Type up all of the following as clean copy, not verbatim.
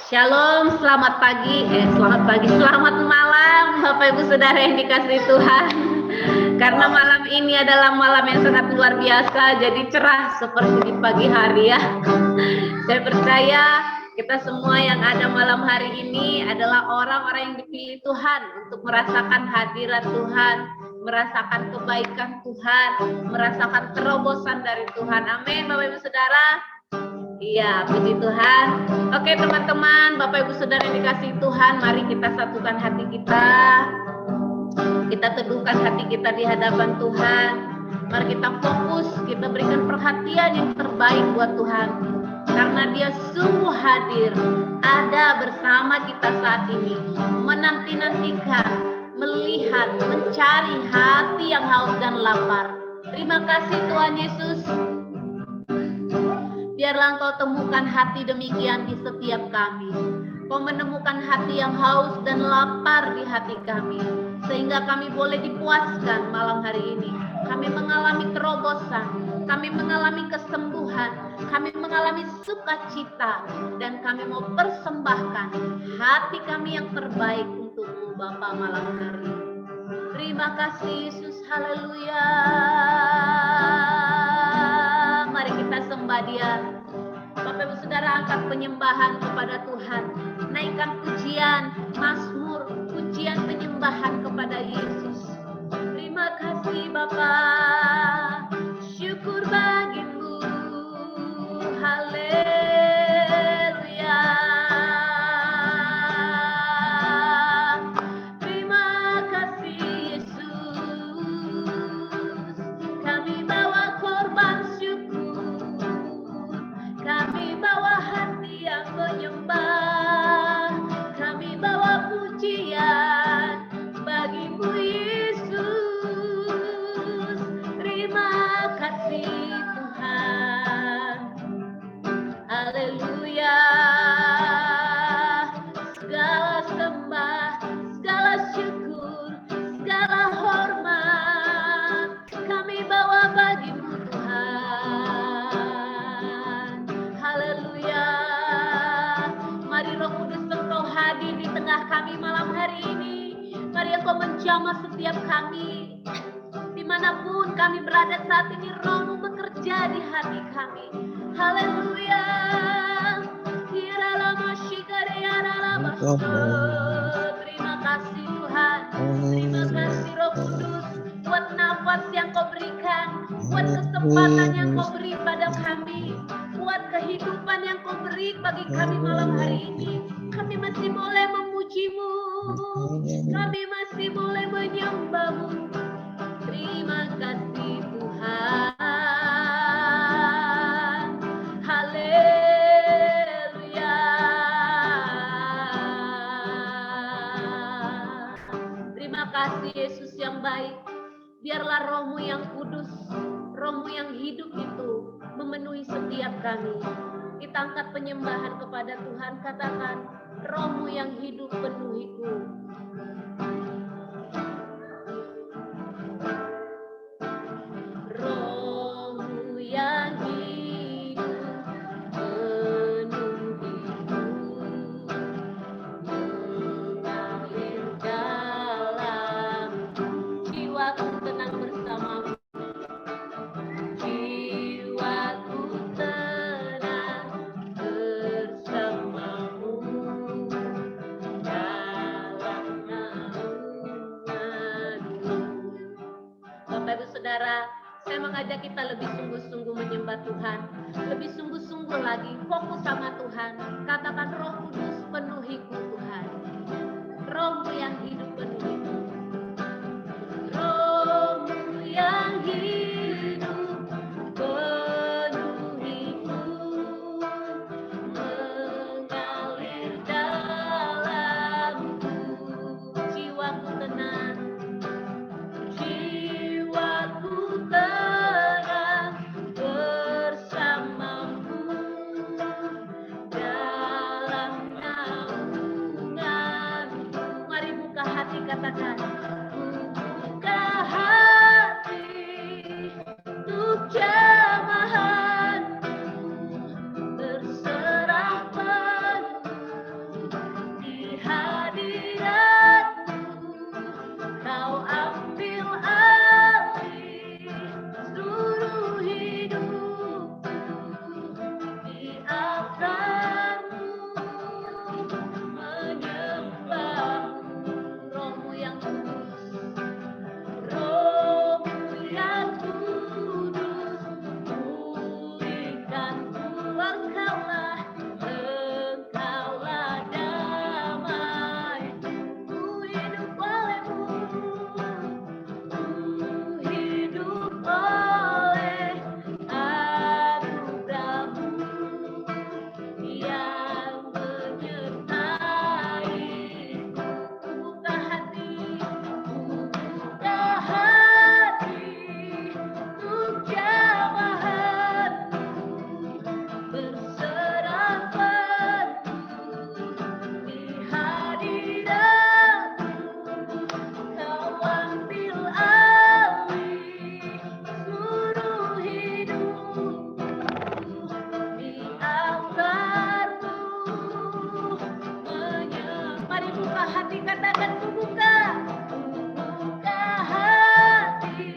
Shalom, selamat malam Bapak Ibu Saudara yang dikasihi Tuhan. Karena malam ini adalah malam yang sangat luar biasa, jadi cerah seperti di pagi hari ya. Saya percaya kita semua yang ada malam hari ini adalah orang-orang yang dipilih Tuhan untuk merasakan hadirat Tuhan, merasakan kebaikan Tuhan, merasakan terobosan dari Tuhan. Amin Bapak Ibu Saudara. Iya, puji Tuhan. Oke teman-teman, Bapak Ibu Saudara yang dikasihi Tuhan, mari kita satukan hati kita. Kita teduhkan hati kita di hadapan Tuhan. Mari kita fokus, kita berikan perhatian yang terbaik buat Tuhan. Karena Dia sungguh hadir, ada bersama kita saat ini, menanti-nantikan, melihat, mencari hati yang haus dan lapar. Terima kasih Tuhan Yesus. Biarlah Engkau temukan hati demikian di setiap kami. Kau menemukan hati yang haus dan lapar di hati kami, sehingga kami boleh dipuaskan malam hari ini. Kami mengalami terobosan, kami mengalami kesembuhan, kami mengalami sukacita, dan kami mau persembahkan hati kami yang terbaik untuk-Mu Bapa malam hari. Terima kasih Yesus, haleluya. Mari kita sembah Dia. Bapak Ibu Saudara, angkat penyembahan kepada Tuhan. Naikkan pujian, mazmur, pujian penyembahan kepada Yesus. Terima kasih Bapa, syukur bagimu, haleluya. Terima kasih Yesus, kami bawa korban syukur, kami bawa hati yang menyembah, kami bawa pujian bagimu Yesus. Terima kasih Tuhan, haleluya. Segala sembah, segala syukur, segala hormat kami bawa bagimu Tuhan, haleluya. Mari Roh Kudus Engkau hadir di tengah kami malam hari ini. Mari Engkau menjamah setiap kami, dimanapun kami berada saat ini. Roh-Mu bekerja di hati kami, haleluya. Terima kasih Tuhan, terima kasih Roh Kudus buat nafas yang Kau berikan, buat kesempatan yang Kau beri pada kami, buat kehidupan yang Kau beri bagi kami malam hari ini. Kami masih boleh memuji-Mu, kami masih boleh menyembah-Mu. Terima kasih Tuhan, haleluya. Terima kasih Yesus yang baik. Biarlah Roh-Mu yang kudus, Roh-Mu yang hidup itu memenuhi setiap kami. Kita angkat penyembahan kepada Tuhan, katakan, Roh-Mu yang hidup penuhiku. Roh-Mu yang hidup penuhiku, mengalir dalamku. Jiwaku tenang bersamamu, jiwaku tenang bersamamu, dalam naunganmu. Bapak Ibu Saudara, saya mengajak kita lebih sungguh-sungguh menyembah Tuhan, lebih sungguh-sungguh lagi fokus sama Tuhan. Katakan, Roh Kudus penuhiku Tuhan, Roh-Mu yang hidup penuhiku, Roh-Mu yang hidup penuhiku, mengalir dalamku. Jiwaku tenang, jiwaku tenang bersamamu, dalam naunganmu. katakan ku buka hati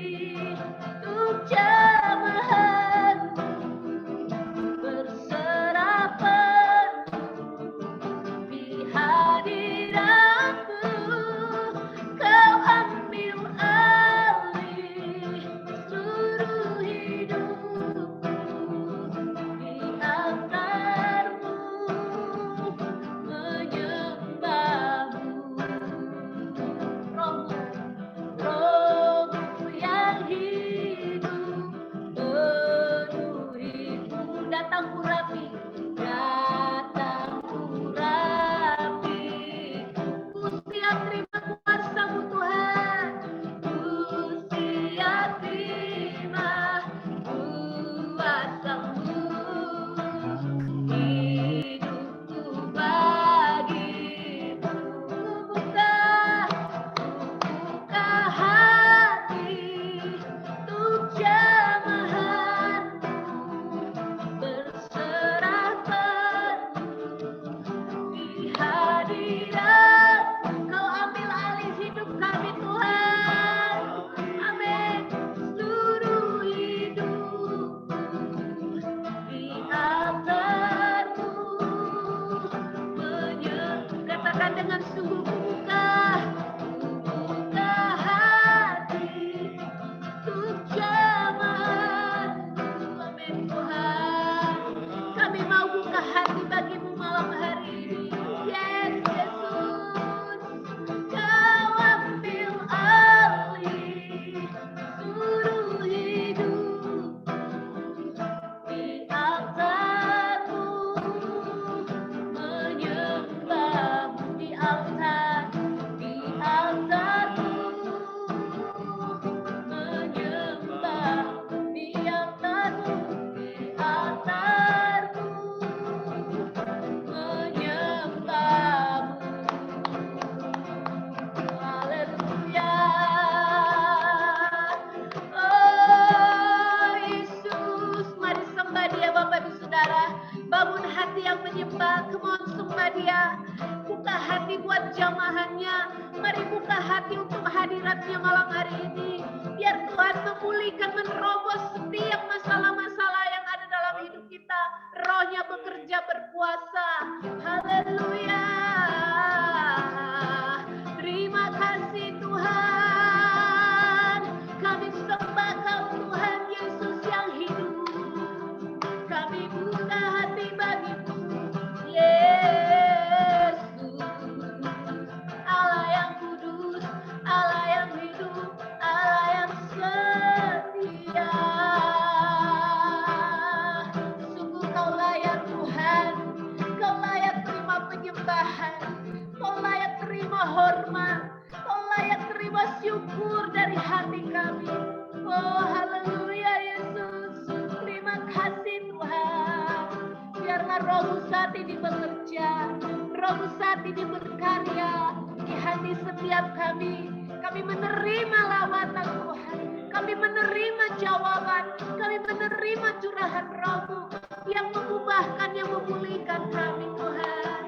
untuk jamahanmu, berserah di hadiratmu. Kau ambil alih seluruh hidupku, di altarmu menyembahmu. Rohmu yang hidup penuhiku. Datang urapi, ku siap terima kuasa-Mu Tuhan, ku siap terima kuasa-Mu. Hidupku bagimu, buka hati untuk jamahanmu, berserah di hadirat. Kau ambil alih hidup kami Tuhan, amin. Seluruh hidup di altarmu katakan dengan sungguh buka hati untuk jamahanmu, amin Tuhan. Kami mau buka hati bagimu malam hari ini. Yes, Yesus, Kau ambil alih seluruh hidup di altarmu, menyembahmu di altarmu, menyembahmu di altarmu, menyembahmu. Haleluya. Oh Yesus, mari sembah Dia Bapak Ibu Saudara. Bangun hati yang menyembah, come on sembah Dia. Buka hati buat jamahannya. Mari buka hati untuk hadiratnya malam hari ini. Biar Tuhan memulihkan, menerobos setiap masalah-masalah yang ada dalam hidup kita. Rohnya bekerja berkuasa. Haleluya. Terima kasih Tuhan. Kami sembah Kau Tuhan Yesus yang hidup. Kami buka hati bagimu Yesus, Allah yang kudus, Allah yang hidup, Allah yang setia. Sungguh Kau layak Tuhan, Kau layak terima penyembahan, Kau layak terima hormat, Kau layak terima syukur dari hati kami. Oh haleluya Yesus, terima kasih Tuhan. Biarlah Roh-Mu saat ini bekerja, Roh-Mu saat ini berkarya di hati setiap kami. Kami menerima lawatan Tuhan, kami menerima jawaban, kami menerima curahan Roh-Mu yang mengubahkan, yang memulihkan kami Tuhan.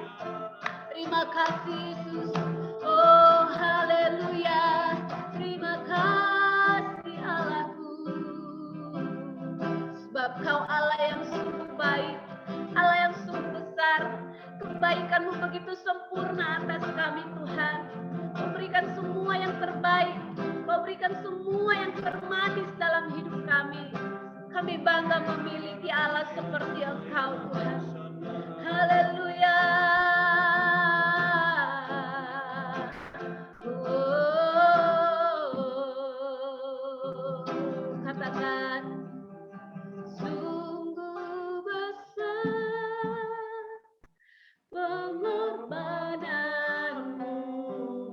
Terima kasih Yesus. Oh haleluya. Terima kasih Allahku. Sebab Kau Allah yang sungguh baik, Allah yang sungguh besar. Kebaikan-Mu begitu sempurna atas kami Tuhan. Kau berikan semua yang terbaik, Kau berikan semua yang termanis dalam hidup kami. Kami bangga memiliki Allah seperti Engkau Tuhan. Haleluya. Katakan, sungguh besar pengorbananmu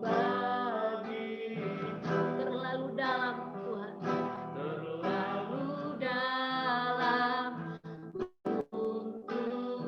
bagiku. Terlalu dalam Tuhan, terlalu dalam untuk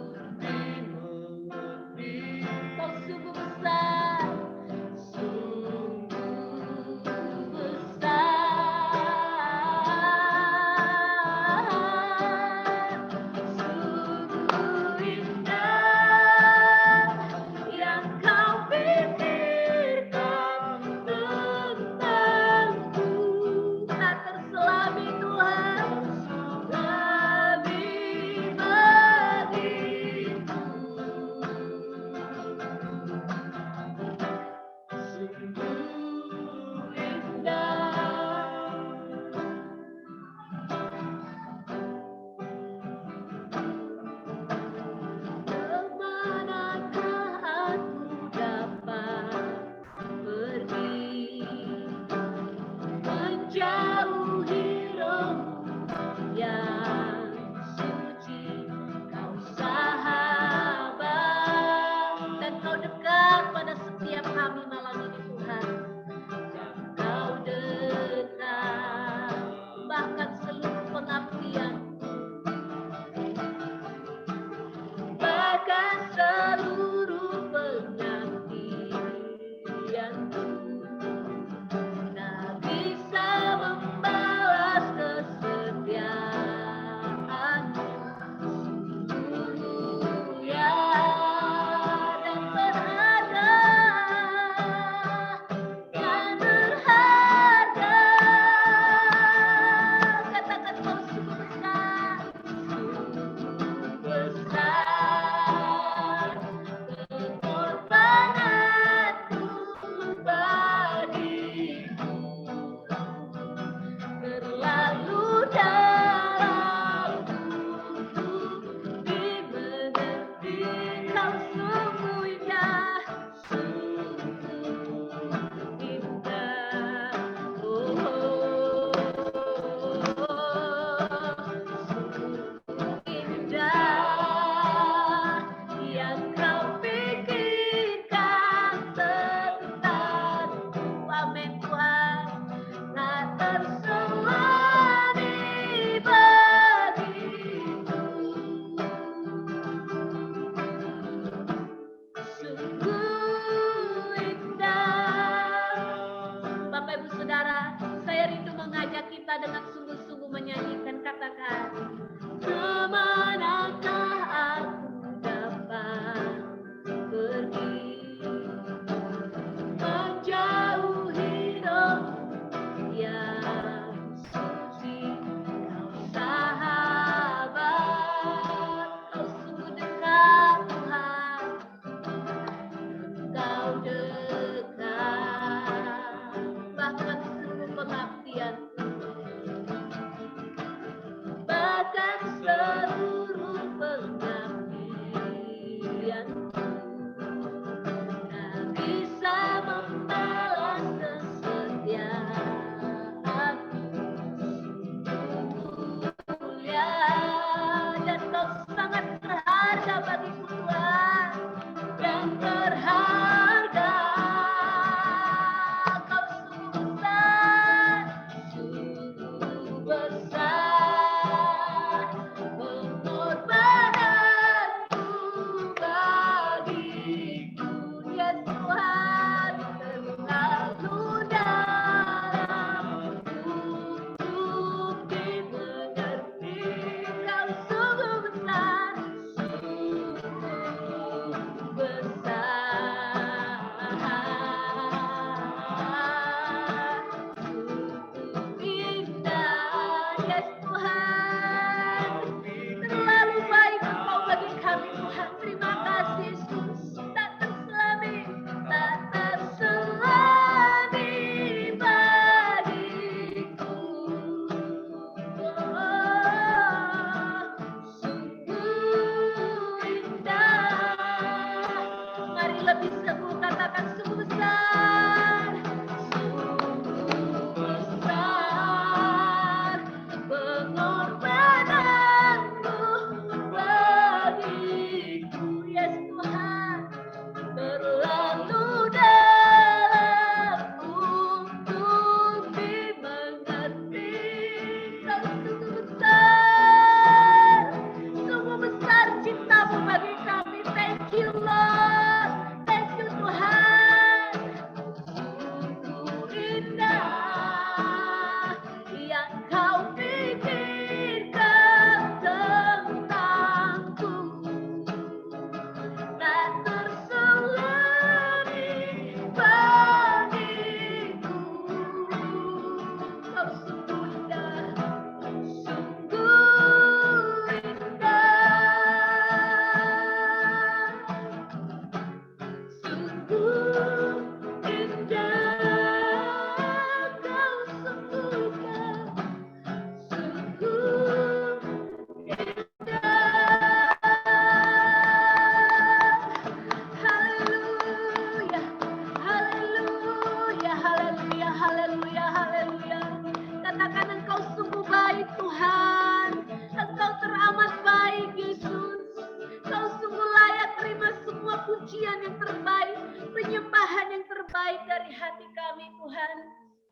terbaik dari hati kami Tuhan.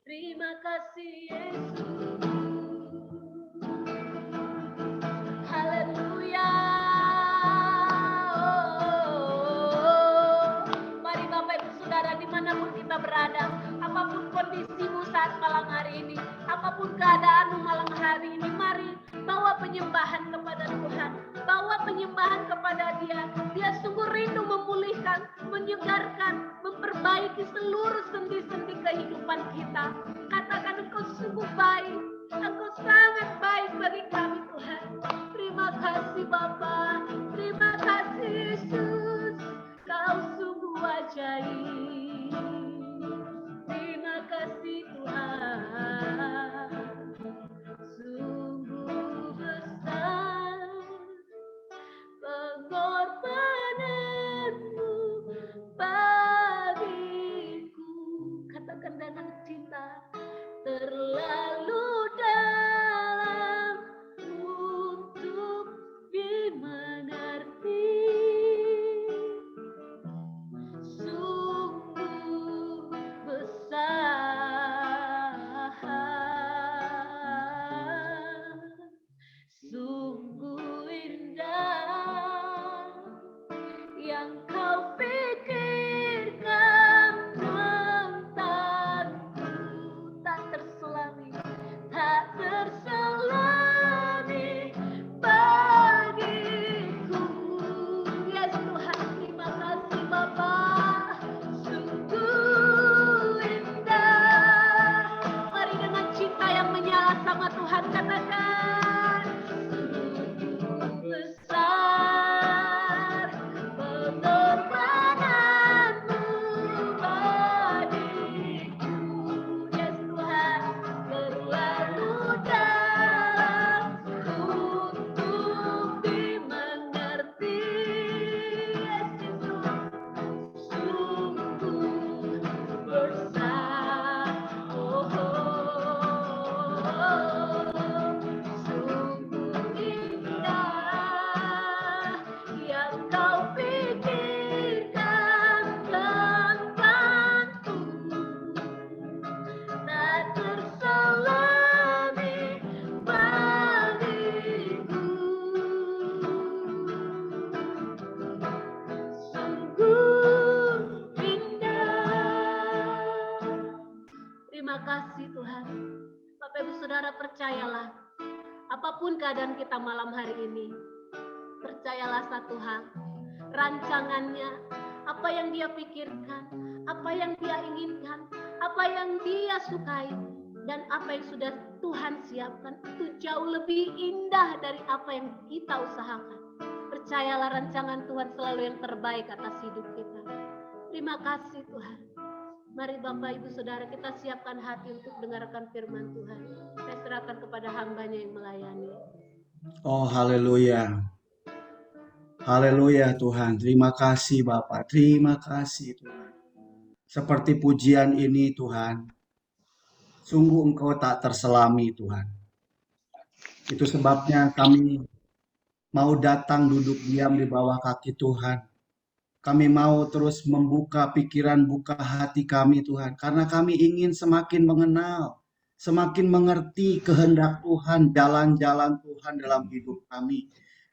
Terima kasih Yesus. Haleluya. Mari Bapak Ibu Saudara dimanapun kita berada, apapun kondisimu saat malam hari ini, apapun keadaanmu malam hari ini, mari bawa penyembahan kepada Tuhan, bawa penyembahan kepada Dia. Dia sungguh rindu memulihkan, menyegarkan, memperbaiki seluruh sendi-sendi kehidupan kita. Katakan, Engkau sungguh baik, Engkau sangat baik bagi kami Tuhan. Terima kasih Bapa, terima kasih Yesus, Kau sungguh ajaib. Terima kasih Tuhan, sungguh besar pengorbananmu bagiku. Katakan dengan cinta, terlalu dalam untuk dimengerti. Sungguh besar, sungguh indah yang Kau pikirkan tentangku. Tak terselami, tak terselami bagiku. Yes Tuhan, terima kasih Bapa, sungguh indah. Mari dengan cinta yang menyala sama Tuhan katakan, sungguh besar pengorbananmu bagiku. Yes Tuhan, terlalu dalam untuk dimengerti. Yes Yesus, sungguh besar, sungguh indah yang Kau pikirkan tentangku. Tak terselami bagiku. Sungguh indah. Terima kasih Tuhan. Bapak Ibu Saudara, percayalah, apapun keadaan kita malam hari ini, percayalah satu hal, rancangannya, apa yang Dia pikirkan, apa yang Dia inginkan, apa yang Dia sukai, dan apa yang sudah Tuhan siapkan itu jauh lebih indah dari apa yang kita usahakan. Percayalah, rancangan Tuhan selalu yang terbaik atas hidup kita. Terima kasih Tuhan. Mari Bapak Ibu Saudara, kita siapkan hati untuk dengarkan firman Tuhan. Saya serahkan kepada hamba-Nya yang melayani. Oh, haleluya. Haleluya Tuhan. Terima kasih Bapak. Terima kasih Tuhan. Seperti pujian ini Tuhan, sungguh Engkau tak terselami Tuhan. Itu sebabnya kami mau datang duduk diam di bawah kaki Tuhan. Kami mau terus membuka pikiran, buka hati kami Tuhan. Karena kami ingin semakin mengenal, semakin mengerti kehendak Tuhan, jalan-jalan Tuhan dalam hidup kami.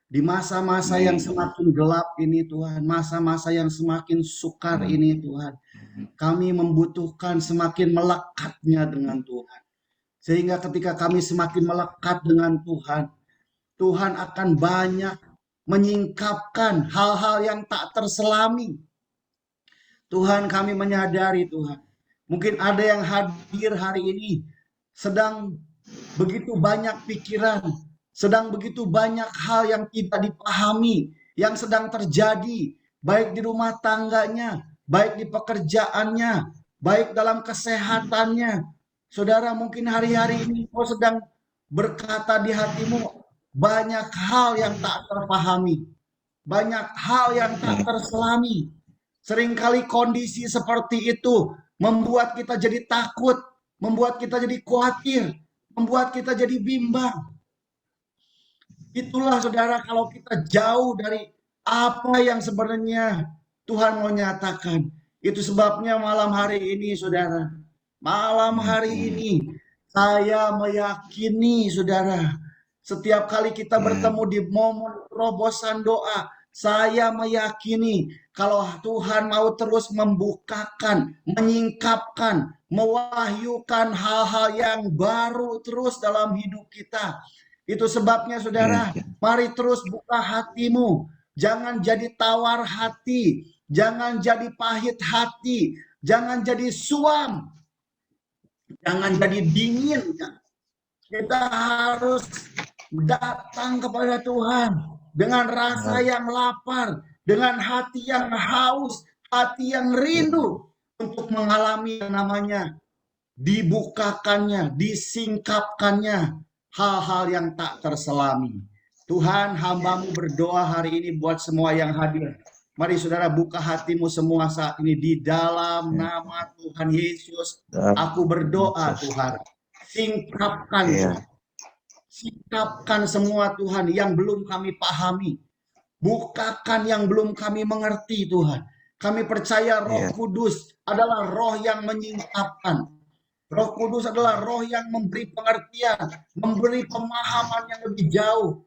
Di masa-masa yang semakin gelap ini Tuhan, masa-masa yang semakin sukar ini Tuhan, kami membutuhkan semakin melekatnya dengan Tuhan. Sehingga ketika kami semakin melekat dengan Tuhan, Tuhan akan banyak menyingkapkan hal-hal yang tak terselami. Tuhan, kami menyadari Tuhan, mungkin ada yang hadir hari ini sedang begitu banyak pikiran, sedang begitu banyak hal yang tidak dipahami, yang sedang terjadi, baik di rumah tangganya, baik di pekerjaannya, baik dalam kesehatannya. Saudara, mungkin hari-hari ini kau sedang berkata di hatimu, banyak hal yang tak terpahami, banyak hal yang tak terselami. Seringkali kondisi seperti itu membuat kita jadi takut, membuat kita jadi khawatir, membuat kita jadi bimbang. Itulah saudara, kalau kita jauh dari apa yang sebenarnya Tuhan mau nyatakan. Itu sebabnya malam hari ini, saudara, malam hari ini saya meyakini, saudara, setiap kali kita bertemu di momen terobosan doa, saya meyakini kalau Tuhan mau terus membukakan, menyingkapkan, mewahyukan hal-hal yang baru terus dalam hidup kita. Itu sebabnya, saudara, mari terus buka hatimu. Jangan jadi tawar hati, jangan jadi pahit hati, jangan jadi suam, jangan jadi dingin. Kita harus datang kepada Tuhan dengan rasa yang lapar, dengan hati yang haus, hati yang rindu untuk mengalami yang namanya dibukakannya, disingkapkannya hal-hal yang tak terselami. Tuhan, hamba-Mu berdoa hari ini buat semua yang hadir. Mari saudara buka hatimu semua saat ini di dalam nama Tuhan Yesus. Aku berdoa, Tuhan. Singkapkan, Tuhan. Singkapkan semua, Tuhan, yang belum kami pahami. Bukakan yang belum kami mengerti, Tuhan. Kami percaya Roh Kudus adalah roh yang menyingkapkan. Roh Kudus adalah roh yang memberi pengertian, memberi pemahaman yang lebih jauh.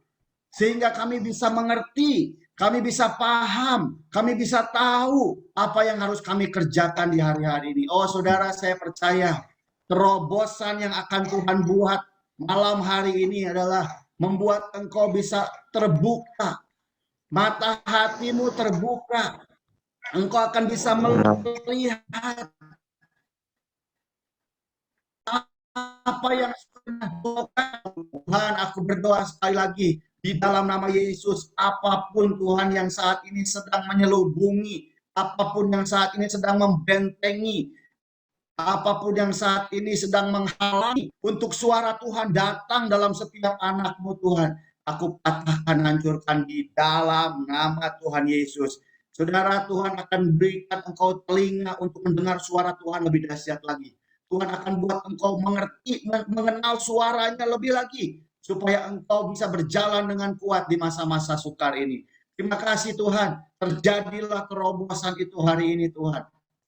Sehingga kami bisa mengerti, kami bisa paham, kami bisa tahu apa yang harus kami kerjakan di hari-hari ini. Oh saudara, saya percaya terobosan yang akan Tuhan buat malam hari ini adalah membuat engkau bisa terbuka. Mata hatimu terbuka. Engkau akan bisa melihat apa yang Tuhan. Aku berdoa sekali lagi di dalam nama Yesus, apapun Tuhan yang saat ini sedang menyelubungi, apapun yang saat ini sedang membentengi, apapun yang saat ini sedang menghalangi untuk suara Tuhan datang dalam setiap anak-Mu, Tuhan, aku patahkan, hancurkan di dalam nama Tuhan Yesus. Saudara, Tuhan akan berikan engkau telinga untuk mendengar suara Tuhan lebih dahsyat lagi. Tuhan akan buat engkau mengerti, mengenal suaranya lebih lagi, supaya engkau bisa berjalan dengan kuat di masa-masa sukar ini. Terima kasih Tuhan, terjadilah terobosan itu hari ini Tuhan.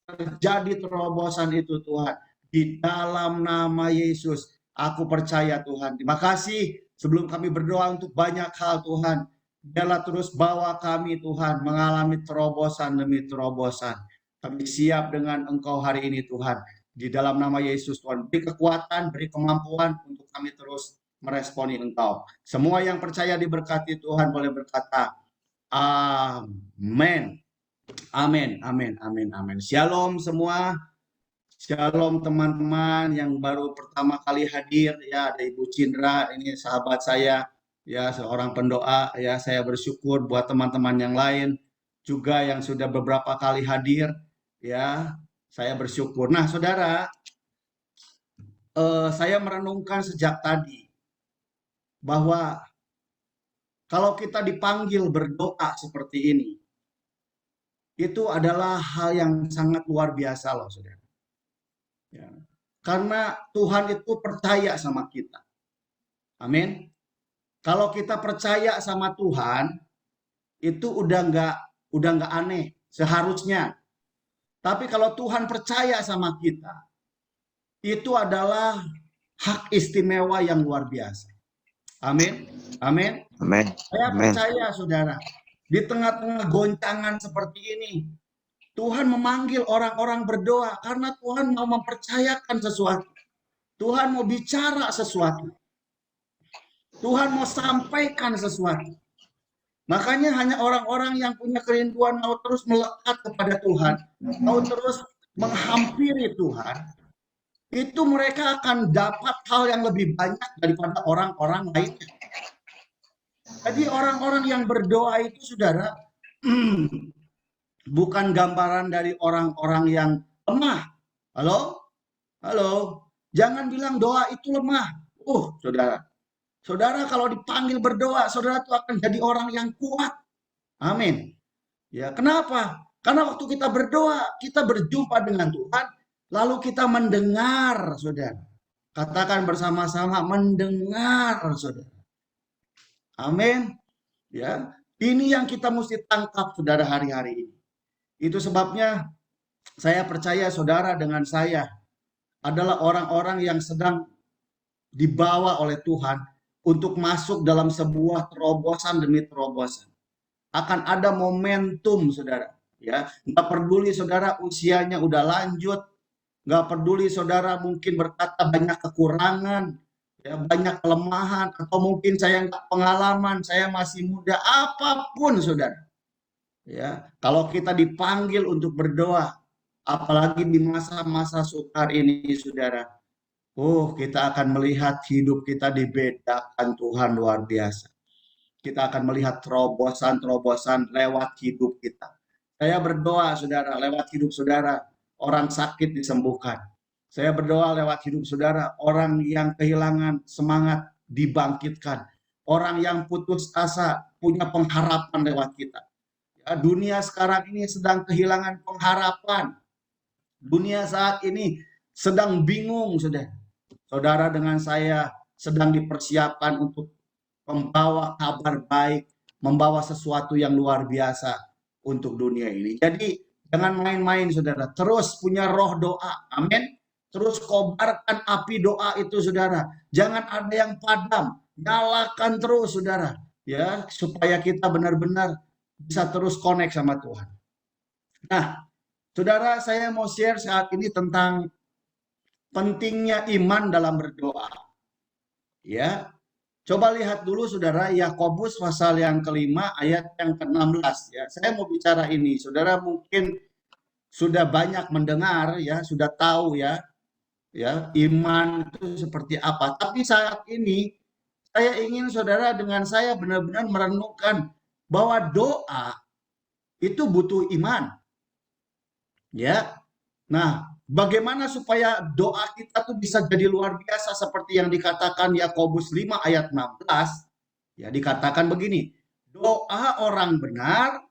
Terjadi terobosan itu Tuhan. Di dalam nama Yesus, aku percaya Tuhan. Terima kasih, sebelum kami berdoa untuk banyak hal Tuhan, biarlah terus bawa kami Tuhan mengalami terobosan demi terobosan. Kami siap dengan engkau hari ini Tuhan. Di dalam nama Yesus Tuhan, beri kekuatan, beri kemampuan untuk kami terus meresponi engkau. Semua yang percaya diberkati Tuhan boleh berkata, amin. Amin, amin, amin, amin. Shalom semua. Shalom teman-teman yang baru pertama kali hadir. Ya, ada Ibu Cindra, ini sahabat saya. Ya, seorang pendoa. Ya, saya bersyukur buat teman-teman yang lain juga yang sudah beberapa kali hadir. Ya, saya bersyukur. Nah, saudara, saya merenungkan sejak tadi bahwa kalau kita dipanggil berdoa seperti ini, itu adalah hal yang sangat luar biasa loh, saudara. Ya. Karena Tuhan itu percaya sama kita. Amin. Kalau kita percaya sama Tuhan, itu udah nggak aneh seharusnya. Tapi kalau Tuhan percaya sama kita, itu adalah hak istimewa yang luar biasa. Amin. Amin. Amin. Saya percaya saudara, di tengah-tengah goncangan seperti ini, Tuhan memanggil orang-orang berdoa karena Tuhan mau mempercayakan sesuatu. Tuhan mau bicara sesuatu. Tuhan mau sampaikan sesuatu. Makanya hanya orang-orang yang punya kerinduan mau terus melekat kepada Tuhan, mau terus menghampiri Tuhan, itu mereka akan dapat hal yang lebih banyak daripada orang-orang lainnya. Jadi orang-orang yang berdoa itu saudara, bukan gambaran dari orang-orang yang lemah. Halo? Halo? Jangan bilang doa itu lemah. Saudara. Saudara kalau dipanggil berdoa, saudara itu akan jadi orang yang kuat. Amin. Ya, kenapa? Karena waktu kita berdoa, kita berjumpa dengan Tuhan, lalu kita mendengar, saudara. Katakan bersama-sama, mendengar, saudara. Amin. Ya, ini yang kita mesti tangkap, saudara, hari-hari ini. Itu sebabnya Saya percaya saudara dengan saya adalah orang-orang yang sedang dibawa oleh Tuhan untuk masuk dalam sebuah terobosan demi terobosan. Akan ada momentum, saudara. Ya, nggak peduli saudara usianya udah lanjut, nggak peduli saudara mungkin berkata banyak kekurangan, ya, banyak kelemahan, atau mungkin saya nggak pengalaman, saya masih muda, apapun saudara. Ya, kalau kita dipanggil untuk berdoa, apalagi di masa-masa sukar ini, saudara, kita akan melihat hidup kita dibedakan Tuhan luar biasa. Kita akan melihat terobosan-terobosan lewat hidup kita. Saya berdoa, saudara, lewat hidup saudara, orang sakit disembuhkan. Saya berdoa lewat hidup saudara, orang yang kehilangan semangat dibangkitkan. Orang yang putus asa punya pengharapan lewat kita. Ya, dunia sekarang ini sedang kehilangan pengharapan. Dunia saat ini sedang bingung, saudara. Saudara dengan saya sedang dipersiapkan untuk membawa kabar baik, membawa sesuatu yang luar biasa untuk dunia ini. Jadi jangan main-main, saudara. Terus punya roh doa. Amin. Terus kobarkan api doa itu, saudara. Jangan ada yang padam. Nyalakan terus, saudara. Ya, supaya kita benar-benar bisa terus connect sama Tuhan. Nah, saudara, saya mau share saat ini tentang pentingnya iman dalam berdoa. Ya, coba lihat dulu saudara, Yakobus pasal yang kelima ayat yang ke-16 ya. Saya mau bicara ini. Saudara mungkin sudah banyak mendengar ya, sudah tahu ya, iman itu seperti apa. Tapi saat ini saya ingin saudara dengan saya benar-benar merenungkan bahwa doa itu butuh iman. Ya. Nah, bagaimana supaya doa kita tuh bisa jadi luar biasa seperti yang dikatakan Yakobus 5 ayat 16? Ya, dikatakan begini, doa orang benar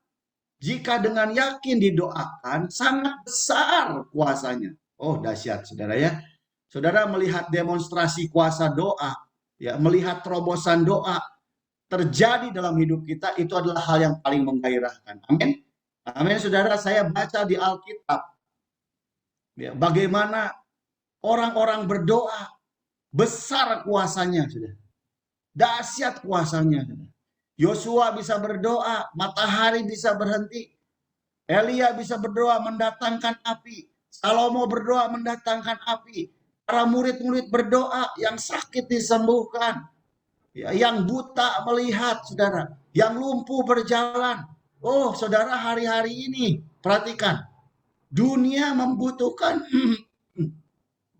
jika dengan yakin didoakan sangat besar kuasanya. Oh, dahsyat saudara ya. Saudara melihat demonstrasi kuasa doa, ya, melihat terobosan doa terjadi dalam hidup kita, itu adalah hal yang paling menggairahkan. Amin. Amin, saudara. Saya baca di Alkitab, ya, bagaimana orang-orang berdoa besar kuasanya, sudah dahsyat kuasanya. Yosua bisa berdoa, matahari bisa berhenti. Elia bisa berdoa mendatangkan api. Salomo berdoa mendatangkan api. Para murid-murid berdoa, yang sakit disembuhkan. Ya, yang buta melihat, saudara. Yang lumpuh berjalan. Oh, saudara, hari-hari ini, perhatikan. Dunia membutuhkan,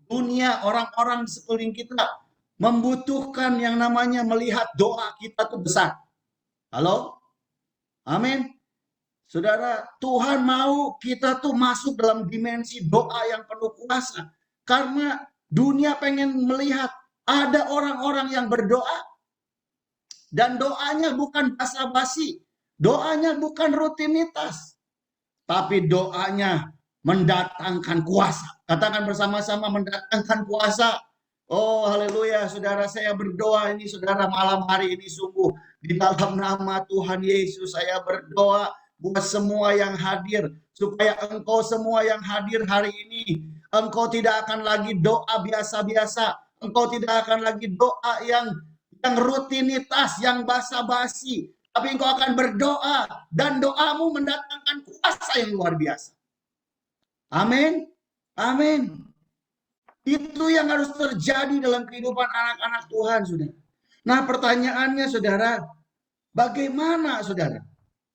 dunia orang-orang di sekeliling kita membutuhkan yang namanya melihat doa kita tuh besar. Halo? Amin. Saudara, Tuhan mau kita tuh masuk dalam dimensi doa yang penuh kuasa. Karena dunia pengen melihat ada orang-orang yang berdoa. Dan doanya bukan basa-basi. Doanya bukan rutinitas. Tapi doanya mendatangkan kuasa. Katakan bersama-sama, mendatangkan kuasa. Oh, haleluya, saudara, saya berdoa ini, saudara, malam hari ini sungguh di dalam nama Tuhan Yesus saya berdoa buat semua yang hadir, supaya engkau semua yang hadir hari ini, engkau tidak akan lagi doa biasa-biasa, engkau tidak akan lagi doa yang rutinitas, yang basa-basi, tapi engkau akan berdoa dan doamu mendatangkan kuasa yang luar biasa. Amin. Amin. Itu yang harus terjadi dalam kehidupan anak-anak Tuhan, saudara. Nah, pertanyaannya, saudara, bagaimana, saudara,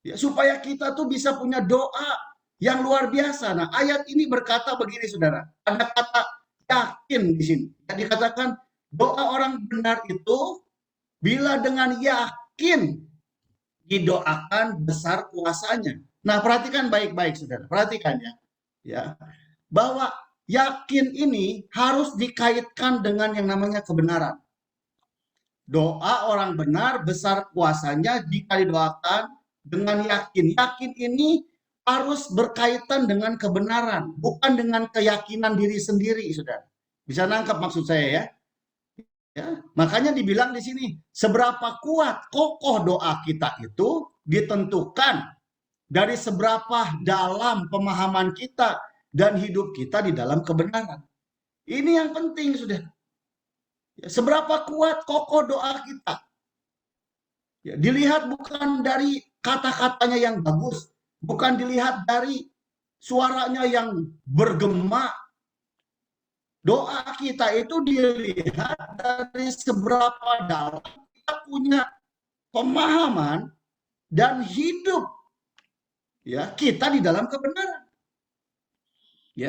ya, supaya kita tuh bisa punya doa yang luar biasa. Nah, ayat ini berkata begini, saudara. Ada kata yakin di sini. Yang dikatakan doa orang benar itu bila dengan yakin didoakan besar kuasanya. Nah, perhatikan baik-baik, saudara. Perhatikan ya. Ya. Bahwa yakin ini harus dikaitkan dengan yang namanya kebenaran. Doa orang benar besar kuasanya jika didoakan dengan yakin. Yakin ini harus berkaitan dengan kebenaran, bukan dengan keyakinan diri sendiri, saudara. Bisa nangkap maksud saya ya? Ya, makanya dibilang di sini, seberapa kuat kokoh doa kita itu ditentukan dari seberapa dalam pemahaman kita dan hidup kita di dalam kebenaran. Ini yang penting, sudah. Seberapa kuat kokoh doa kita. Dilihat bukan dari kata-katanya yang bagus, bukan dilihat dari suaranya yang bergema. Doa kita itu dilihat dari seberapa dalam kita punya pemahaman dan hidup kita di dalam kebenaran.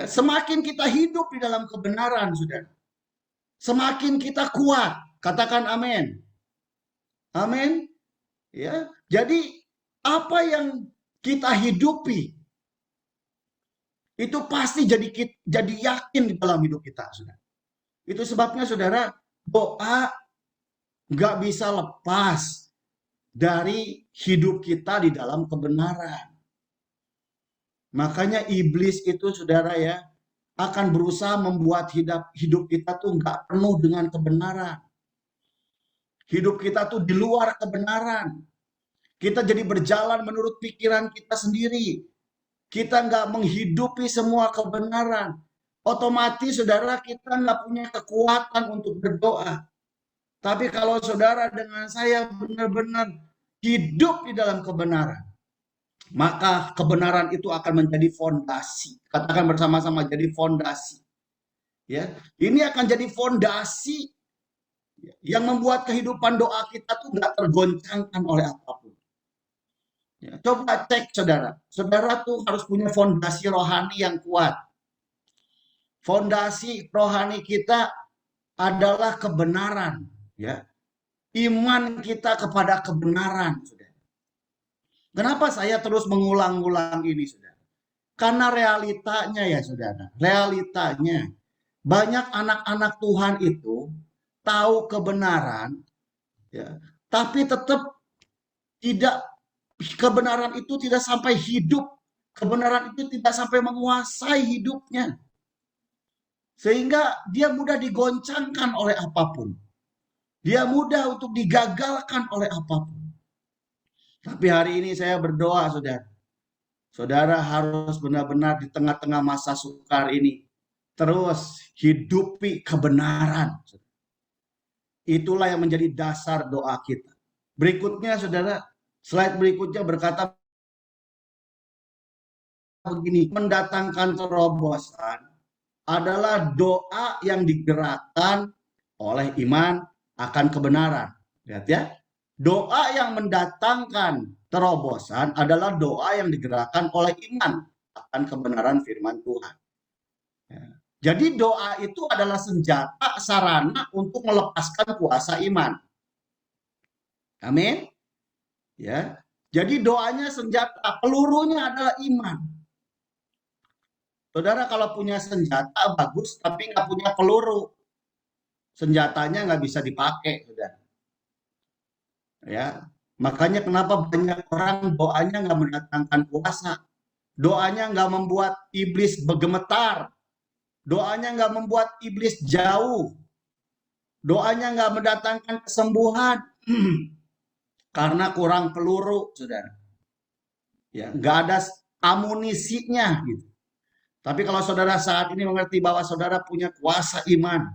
Semakin kita hidup di dalam kebenaran, saudara, semakin kita kuat. Katakan amin. Amin. Jadi apa yang kita hidupi itu pasti jadi yakin di dalam hidup kita, saudara. Itu sebabnya, saudara, doa nggak bisa lepas dari hidup kita di dalam kebenaran. Makanya iblis itu, saudara, akan berusaha membuat hidup kita tuh nggak penuh dengan kebenaran. Hidup kita tuh di luar kebenaran. Kita jadi berjalan menurut pikiran kita sendiri. Kita nggak menghidupi semua kebenaran. Otomatis, saudara, kita nggak punya kekuatan untuk berdoa. Tapi kalau saudara dengan saya benar-benar hidup di dalam kebenaran, maka kebenaran itu akan menjadi fondasi. Katakan bersama-sama, jadi fondasi. Ini akan jadi fondasi yang membuat kehidupan doa kita tuh nggak tergoncangkan oleh apapun. Coba cek, saudara. Saudara tuh harus punya fondasi rohani yang kuat. Fondasi rohani kita adalah kebenaran. Iman kita kepada kebenaran, saudara. Kenapa saya terus mengulang-ulang ini, saudara? Karena realitanya, saudara. Realitanya, banyak anak-anak Tuhan itu tahu kebenaran, tapi tetap tidak, kebenaran itu tidak sampai hidup, kebenaran itu tidak sampai menguasai hidupnya, sehingga dia mudah digoncangkan oleh apapun, dia mudah untuk digagalkan oleh apapun. Tapi hari ini saya berdoa, saudara, saudara harus benar-benar di tengah-tengah masa sukar ini terus hidupi kebenaran. Itulah yang menjadi dasar doa kita. Berikutnya, saudara, slide berikutnya berkata begini, mendatangkan terobosan adalah doa yang digerakkan oleh iman akan kebenaran. Lihat ya, doa yang mendatangkan terobosan adalah doa yang digerakkan oleh iman akan kebenaran firman Tuhan. Jadi doa itu adalah senjata, sarana untuk melepaskan kuasa iman. Amin. Jadi doanya senjata, pelurunya adalah iman. Saudara kalau punya senjata bagus, tapi nggak punya peluru, senjatanya nggak bisa dipakai, saudara. Makanya kenapa banyak orang doanya nggak mendatangkan kuasa, doanya nggak membuat iblis bergemetar, doanya nggak membuat iblis jauh, doanya nggak mendatangkan kesembuhan, karena kurang peluru, saudara. Nggak ada amunisinya, gitu. Tapi kalau saudara saat ini mengerti bahwa saudara punya kuasa iman,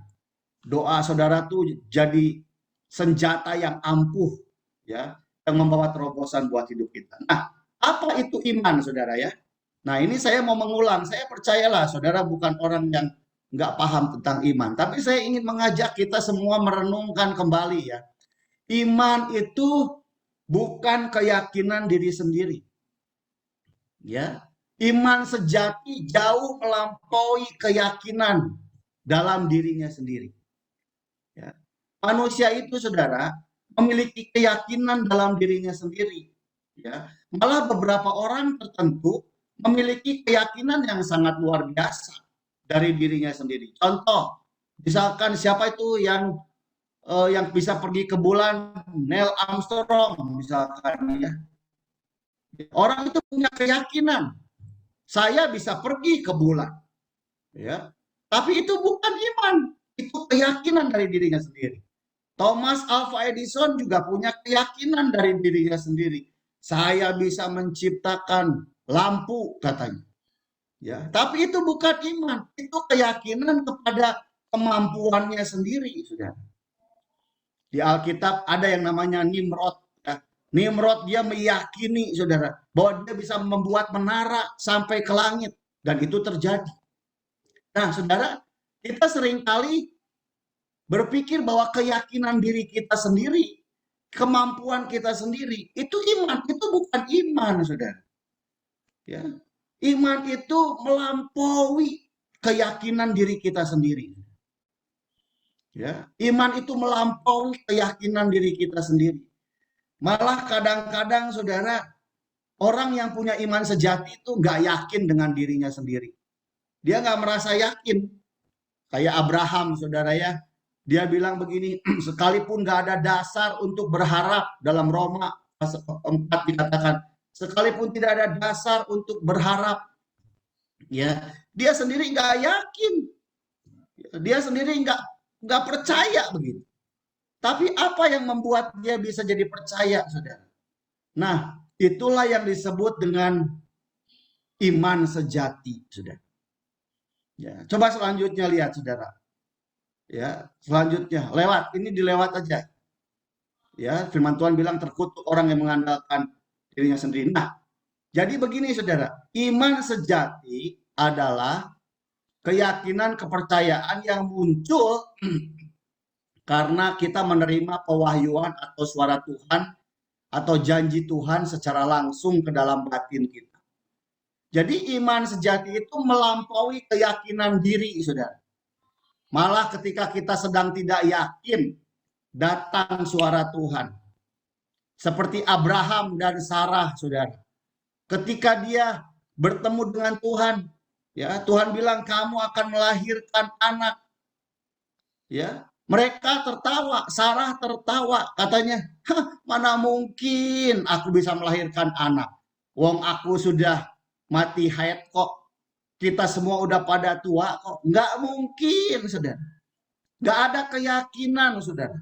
doa saudara tuh jadi senjata yang ampuh, yang membawa terobosan buat hidup kita. Nah, apa itu iman, saudara ya? Nah, ini saya mau mengulang. Saya percayalah, saudara bukan orang yang nggak paham tentang iman. Tapi saya ingin mengajak kita semua merenungkan kembali, ya. Iman itu bukan keyakinan diri sendiri. Iman sejati jauh melampaui keyakinan dalam dirinya sendiri. Manusia itu, saudara, memiliki keyakinan dalam dirinya sendiri. Malah beberapa orang tertentu memiliki keyakinan yang sangat luar biasa dari dirinya sendiri. Contoh, misalkan siapa itu yang bisa pergi ke bulan, Neil Armstrong misalkan, Orang itu punya keyakinan, saya bisa pergi ke bulan, Tapi itu bukan iman, itu keyakinan dari dirinya sendiri. Thomas Alva Edison juga punya keyakinan dari dirinya sendiri. Saya bisa menciptakan lampu, katanya. Ya, tapi itu bukan iman, itu keyakinan kepada kemampuannya sendiri, Saudara. Di Alkitab ada yang namanya Nimrod. Ya. Nimrod dia meyakini, Saudara, bahwa dia bisa membuat menara sampai ke langit. Dan itu terjadi. Nah, Saudara, kita seringkali berpikir bahwa keyakinan diri kita sendiri, kemampuan kita sendiri, itu iman. Itu bukan iman, Saudara. Ya. Iman itu melampaui keyakinan diri kita sendiri. Ya, iman itu melampaui keyakinan diri kita sendiri. Malah kadang-kadang saudara, orang yang punya iman sejati itu nggak yakin dengan dirinya sendiri. Dia nggak merasa yakin. Kayak Abraham saudara ya, dia bilang begini, sekalipun nggak ada dasar untuk berharap, dalam Roma 4 dikatakan, sekalipun tidak ada dasar untuk berharap, ya dia sendiri nggak yakin, dia sendiri nggak percaya begitu. Tapi apa yang membuat dia bisa jadi percaya, saudara? Nah, itulah yang disebut dengan iman sejati, saudara. Ya, coba selanjutnya lihat, saudara. Ya, selanjutnya lewat, ini dilewat aja. Ya, firman Tuhan bilang terkutuk orang yang mengandalkan dirinya sendiri. Nah, jadi begini, saudara. Iman sejati adalah keyakinan, kepercayaan yang muncul karena kita menerima pewahyuan atau suara Tuhan atau janji Tuhan secara langsung ke dalam batin kita. Jadi iman sejati itu melampaui keyakinan diri, saudara. Malah ketika kita sedang tidak yakin, datang suara Tuhan. Seperti Abraham dan Sarah, saudara. Ketika dia bertemu dengan Tuhan, ya Tuhan bilang kamu akan melahirkan anak. Ya, mereka tertawa, Sarah tertawa, katanya, mana mungkin aku bisa melahirkan anak. Wong aku sudah mati haid kok. Kita semua udah pada tua kok. Nggak mungkin, saudara. Nggak ada keyakinan, saudara.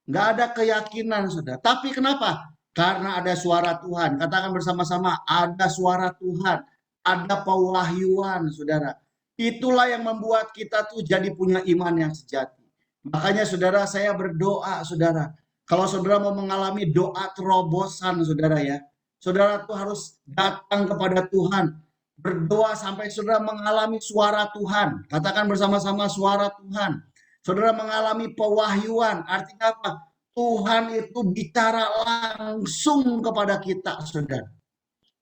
Nggak ada keyakinan, saudara. Tapi kenapa? Karena ada suara Tuhan. Katakan bersama-sama, ada suara Tuhan. Ada pewahyuan, saudara. Itulah yang membuat kita tuh jadi punya iman yang sejati. Makanya saudara, saya berdoa, saudara. Kalau saudara mau mengalami doa terobosan, saudara ya. Saudara tuh harus datang kepada Tuhan. Berdoa sampai saudara mengalami suara Tuhan. Katakan bersama-sama suara Tuhan. Saudara mengalami pewahyuan. Artinya apa? Tuhan itu bicara langsung kepada kita, saudara.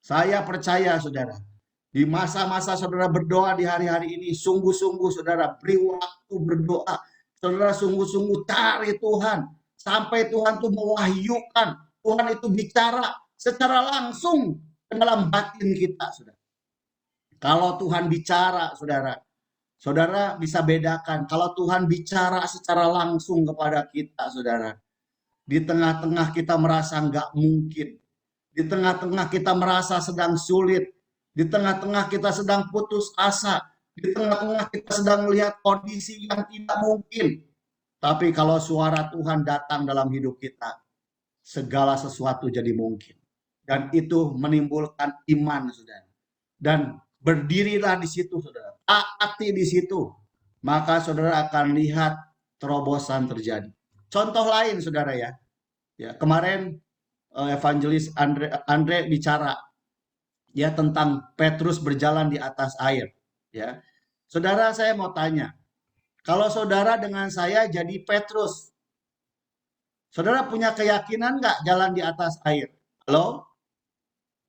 Saya percaya, saudara. Di masa-masa saudara berdoa di hari-hari ini, sungguh-sungguh saudara beri waktu berdoa. Saudara sungguh-sungguh cari Tuhan. Sampai Tuhan itu mewahyukan. Tuhan itu bicara secara langsung ke dalam batin kita, saudara. Kalau Tuhan bicara, saudara, saudara bisa bedakan. Kalau Tuhan bicara secara langsung kepada kita, saudara. Di tengah-tengah kita merasa nggak mungkin. Di tengah-tengah kita merasa sedang sulit. Di tengah-tengah kita sedang putus asa. Di tengah-tengah kita sedang melihat kondisi yang tidak mungkin. Tapi kalau suara Tuhan datang dalam hidup kita, segala sesuatu jadi mungkin. Dan itu menimbulkan iman, saudara. Dan berdirilah di situ, saudara. Taati di situ. Maka saudara akan lihat terobosan terjadi. Contoh lain, saudara ya. Ya, kemarin evangelis Andre bicara ya tentang Petrus berjalan di atas air, ya. Saudara, saya mau tanya, kalau saudara dengan saya jadi Petrus, saudara punya keyakinan nggak jalan di atas air? Halo?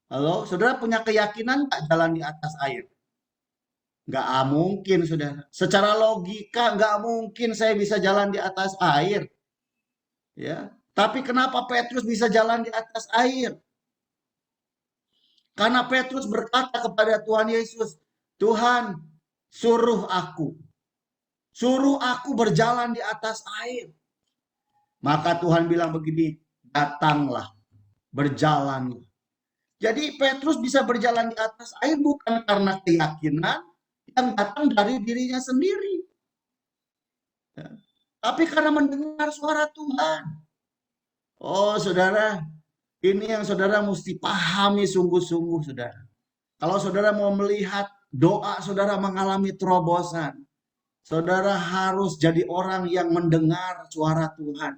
Halo? Saudara punya keyakinan nggak jalan di atas air? Nggak mungkin, saudara. Secara logika nggak mungkin saya bisa jalan di atas air. Ya. Tapi kenapa Petrus bisa jalan di atas air? Karena Petrus berkata kepada Tuhan Yesus, Tuhan, suruh aku berjalan di atas air. Maka Tuhan bilang begini, datanglah, berjalanlah. Jadi Petrus bisa berjalan di atas air bukan karena keyakinan yang datang dari dirinya sendiri. Ya. Tapi karena mendengar suara Tuhan. Oh saudara, ini yang saudara mesti pahami sungguh-sungguh, saudara. Kalau saudara mau melihat doa saudara mengalami terobosan, saudara harus jadi orang yang mendengar suara Tuhan.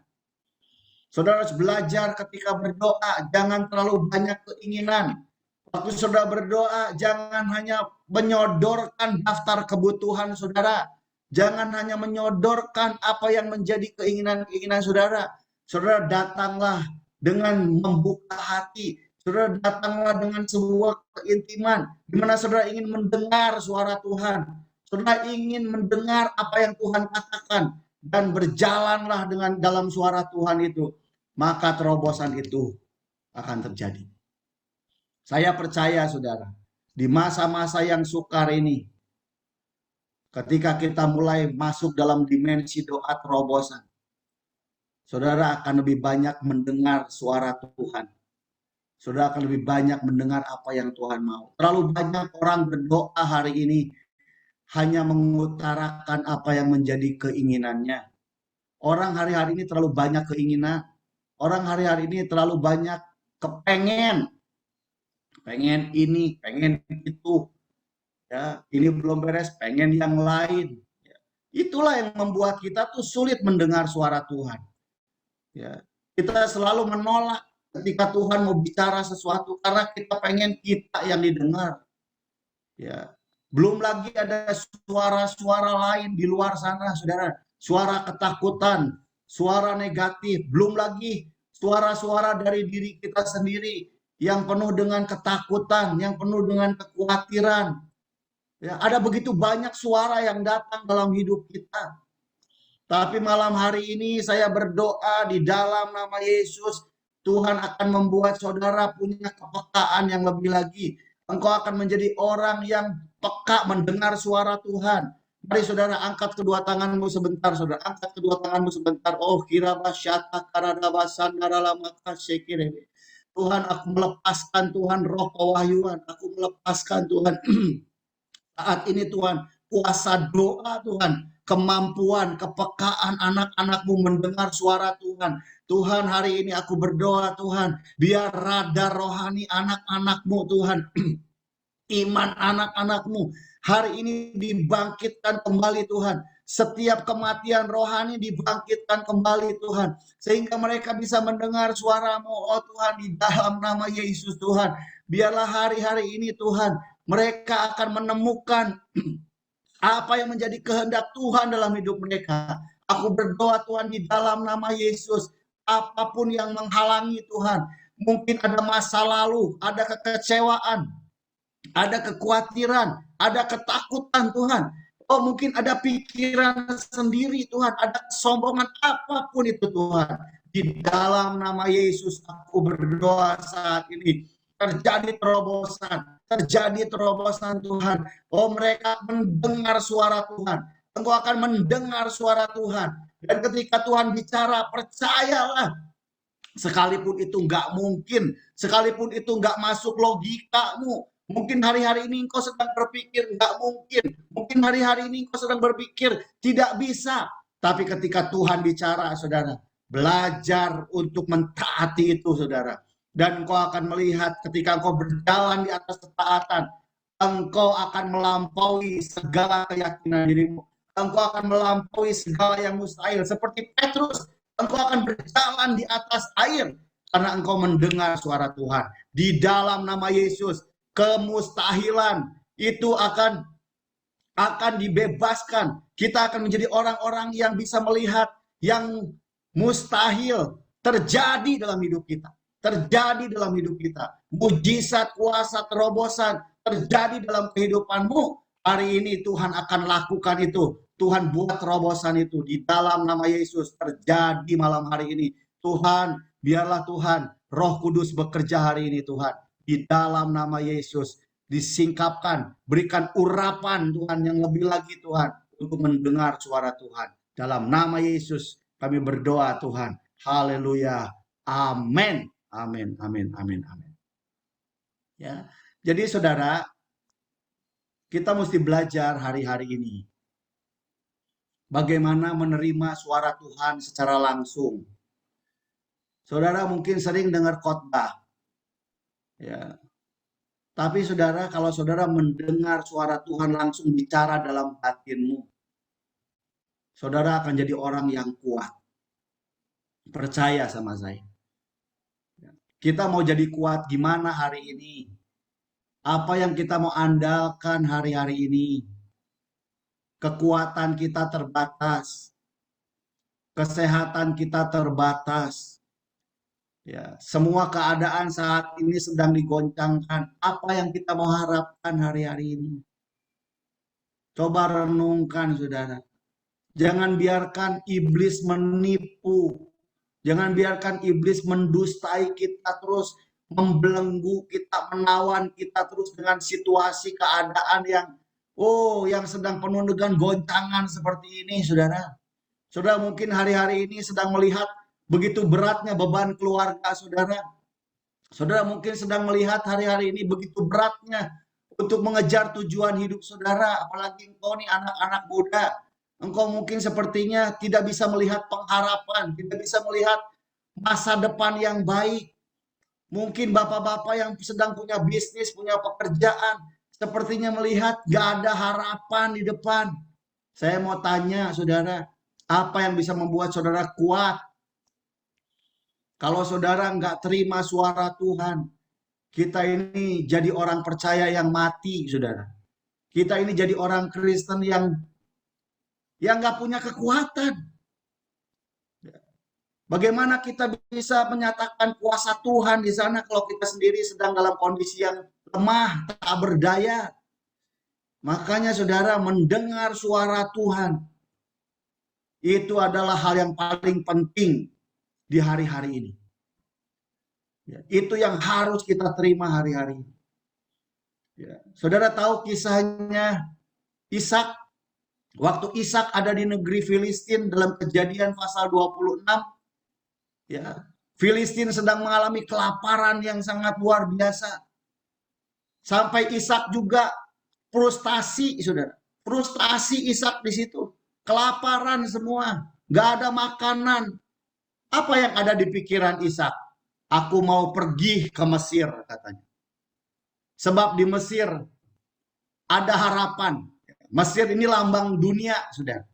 Saudara harus belajar ketika berdoa, jangan terlalu banyak keinginan. Waktu saudara berdoa, jangan hanya menyodorkan daftar kebutuhan saudara. Jangan hanya menyodorkan apa yang menjadi keinginan-keinginan saudara. Saudara datanglah dengan membuka hati. Saudara datanglah dengan sebuah keintiman, di mana saudara ingin mendengar suara Tuhan. Saudara ingin mendengar apa yang Tuhan katakan, dan berjalanlah dengan dalam suara Tuhan itu. Maka terobosan itu akan terjadi. Saya percaya saudara, di masa-masa yang sukar ini, ketika kita mulai masuk dalam dimensi doa terobosan, saudara akan lebih banyak mendengar suara Tuhan. Saudara akan lebih banyak mendengar apa yang Tuhan mau. Terlalu banyak orang berdoa hari ini hanya mengutarakan apa yang menjadi keinginannya. Orang hari-hari ini terlalu banyak keinginan. Orang hari-hari ini terlalu banyak kepengen. Pengen ini, pengen itu. Ya, ini belum beres, pengen yang lain. Ya. Itulah yang membuat kita tuh sulit mendengar suara Tuhan. Ya. Kita selalu menolak ketika Tuhan mau bicara sesuatu karena kita pengen kita yang didengar. Ya. Belum lagi ada suara-suara lain di luar sana, saudara. Suara ketakutan, suara negatif, belum lagi suara-suara dari diri kita sendiri yang penuh dengan ketakutan, yang penuh dengan kekhawatiran. Ya, ada begitu banyak suara yang datang dalam hidup kita. Tapi malam hari ini saya berdoa di dalam nama Yesus, Tuhan akan membuat saudara punya kepekaan yang lebih lagi. Engkau akan menjadi orang yang peka mendengar suara Tuhan. Mari saudara angkat kedua tanganmu sebentar, saudara. Angkat kedua tanganmu sebentar. Oh kirabasyata karadabasandaralamaka sekirebe. Tuhan, aku melepaskan Tuhan roh kewahyuan. Aku melepaskan Tuhan saat ini Tuhan, kuasa doa Tuhan, kemampuan, kepekaan anak-anakmu mendengar suara Tuhan. Tuhan, hari ini aku berdoa Tuhan, biar radar rohani anak-anakmu Tuhan, iman anak-anakmu hari ini dibangkitkan kembali Tuhan. Setiap kematian rohani dibangkitkan kembali Tuhan. Sehingga mereka bisa mendengar suara-Mu, oh Tuhan, di dalam nama Yesus Tuhan. Biarlah hari-hari ini Tuhan, mereka akan menemukan apa yang menjadi kehendak Tuhan dalam hidup mereka. Aku berdoa Tuhan di dalam nama Yesus, apapun yang menghalangi Tuhan, mungkin ada masa lalu, ada kekecewaan, ada kekhawatiran, ada ketakutan Tuhan. Oh mungkin ada pikiran sendiri Tuhan, ada kesombongan apapun itu Tuhan. Di dalam nama Yesus aku berdoa saat ini. Terjadi terobosan Tuhan. Oh mereka mendengar suara Tuhan. Engkau akan mendengar suara Tuhan. Dan ketika Tuhan bicara, percayalah. Sekalipun itu nggak mungkin, sekalipun itu nggak masuk logikamu, mungkin hari-hari ini engkau sedang berpikir nggak mungkin, mungkin hari-hari ini engkau sedang berpikir tidak bisa, tapi ketika Tuhan bicara, saudara, belajar untuk mentaati itu, saudara, dan engkau akan melihat ketika engkau berjalan di atas ketaatan, engkau akan melampaui segala keyakinan dirimu, engkau akan melampaui segala yang mustahil, seperti Petrus. Engkau akan berjalan di atas air karena engkau mendengar suara Tuhan. Di dalam nama Yesus, kemustahilan itu akan dibebaskan. Kita akan menjadi orang-orang yang bisa melihat yang mustahil terjadi dalam hidup kita. Terjadi dalam hidup kita. Mujizat, kuasa, terobosan terjadi dalam kehidupanmu. Hari ini Tuhan akan lakukan itu. Tuhan buat terobosan itu di dalam nama Yesus terjadi malam hari ini. Tuhan, biarlah Tuhan, Roh Kudus bekerja hari ini Tuhan. Di dalam nama Yesus disingkapkan, berikan urapan Tuhan yang lebih lagi Tuhan untuk mendengar suara Tuhan. Dalam nama Yesus kami berdoa Tuhan. Haleluya. Amin. Amin. Amin. Amin. Amin. Ya. Jadi saudara, kita mesti belajar hari-hari ini bagaimana menerima suara Tuhan secara langsung. Saudara mungkin sering dengar khotbah. Ya. Tapi saudara, kalau saudara mendengar suara Tuhan langsung bicara dalam batinmu, saudara akan jadi orang yang kuat. Percaya sama saya. Kita mau jadi kuat gimana hari ini? Apa yang kita mau andalkan hari-hari ini? Kekuatan kita terbatas. Kesehatan kita terbatas. Ya, semua keadaan saat ini sedang digoncangkan. Apa yang kita mau harapkan hari-hari ini? Coba renungkan, saudara. Jangan biarkan iblis menipu. Jangan biarkan iblis mendustai kita terus, membelenggu kita, menawan kita terus dengan situasi keadaan yang sedang penuh dengan goncangan seperti ini, saudara. Saudara mungkin hari-hari ini sedang melihat begitu beratnya beban keluarga saudara. Saudara mungkin sedang melihat hari-hari ini begitu beratnya untuk mengejar tujuan hidup saudara. Apalagi engkau nih anak-anak muda. Engkau mungkin sepertinya tidak bisa melihat pengharapan, tidak bisa melihat masa depan yang baik. Mungkin bapak-bapak yang sedang punya bisnis, punya pekerjaan, sepertinya melihat gak ada harapan di depan. Saya mau tanya saudara, apa yang bisa membuat saudara kuat? Kalau saudara nggak terima suara Tuhan, kita ini jadi orang percaya yang mati, saudara. Kita ini jadi orang Kristen yang nggak punya kekuatan. Bagaimana kita bisa menyatakan kuasa Tuhan di sana kalau kita sendiri sedang dalam kondisi yang lemah, tak berdaya? Makanya saudara, mendengar suara Tuhan itu adalah hal yang paling penting di hari-hari ini. Ya, itu yang harus kita terima hari-hari ini. Ya, saudara tahu kisahnya Ishak. Waktu Ishak ada di negeri Filistin dalam Kejadian pasal 26, ya, Filistin sedang mengalami kelaparan yang sangat luar biasa. Sampai Ishak juga frustasi, saudara. Frustasi Ishak di situ. Kelaparan semua, nggak ada makanan. Apa yang ada di pikiran Ishak? Aku mau pergi ke Mesir, katanya. Sebab di Mesir ada harapan. Mesir ini lambang dunia, sudah.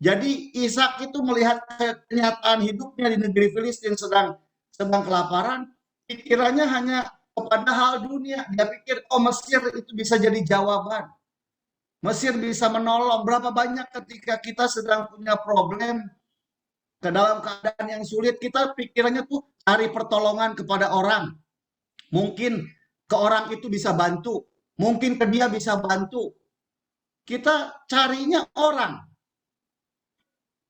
Jadi Ishak itu melihat kenyataan hidupnya di negeri Filistin sedang kelaparan, pikirannya hanya kepada hal dunia. Dia pikir, oh Mesir itu bisa jadi jawaban. Mesir bisa menolong. Berapa banyak ketika kita sedang punya problem, ke dalam keadaan yang sulit, kita pikirannya tuh cari pertolongan kepada orang. Mungkin ke orang itu bisa bantu. Mungkin ke dia bisa bantu. Kita carinya orang.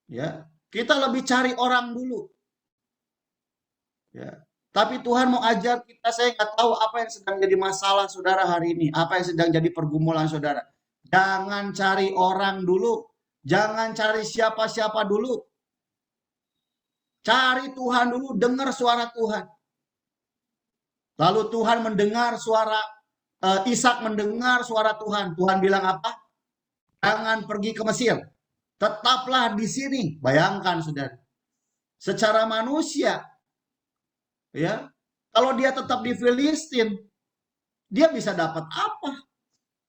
Ya, kita lebih cari orang dulu. Ya. Tapi Tuhan mau ajar kita, saya nggak tahu apa yang sedang jadi masalah saudara hari ini, apa yang sedang jadi pergumulan saudara. Jangan cari orang dulu, jangan cari siapa-siapa dulu. Cari Tuhan dulu, dengar suara Tuhan. Lalu Tuhan mendengar suara, Ishak mendengar suara Tuhan. Tuhan bilang apa? Jangan pergi ke Mesir, tetaplah di sini. Bayangkan saudara, secara manusia, ya, kalau dia tetap di Filistin, dia bisa dapat apa?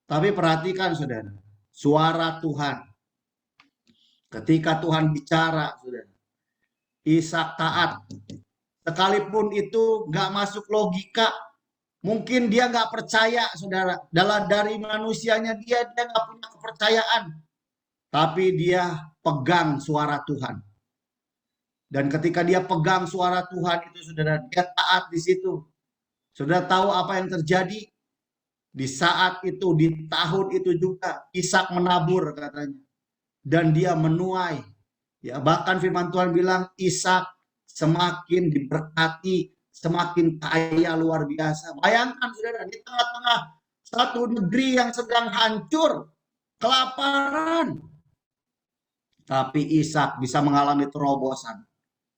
Tapi perhatikan saudara, suara Tuhan. Ketika Tuhan bicara, saudara, Ishak taat. Sekalipun itu nggak masuk logika, mungkin dia nggak percaya, saudara. Dari manusianya dia nggak punya kepercayaan. Tapi dia pegang suara Tuhan. Dan ketika dia pegang suara Tuhan itu, saudara, dia taat di situ. Saudara tahu apa yang terjadi? Di saat itu, di tahun itu juga, Ishak menabur katanya. Dan dia menuai. Ya, bahkan firman Tuhan bilang, Ishak semakin diberkati, semakin kaya luar biasa. Bayangkan saudara, di tengah-tengah satu negeri yang sedang hancur, kelaparan. Tapi Ishak bisa mengalami terobosan.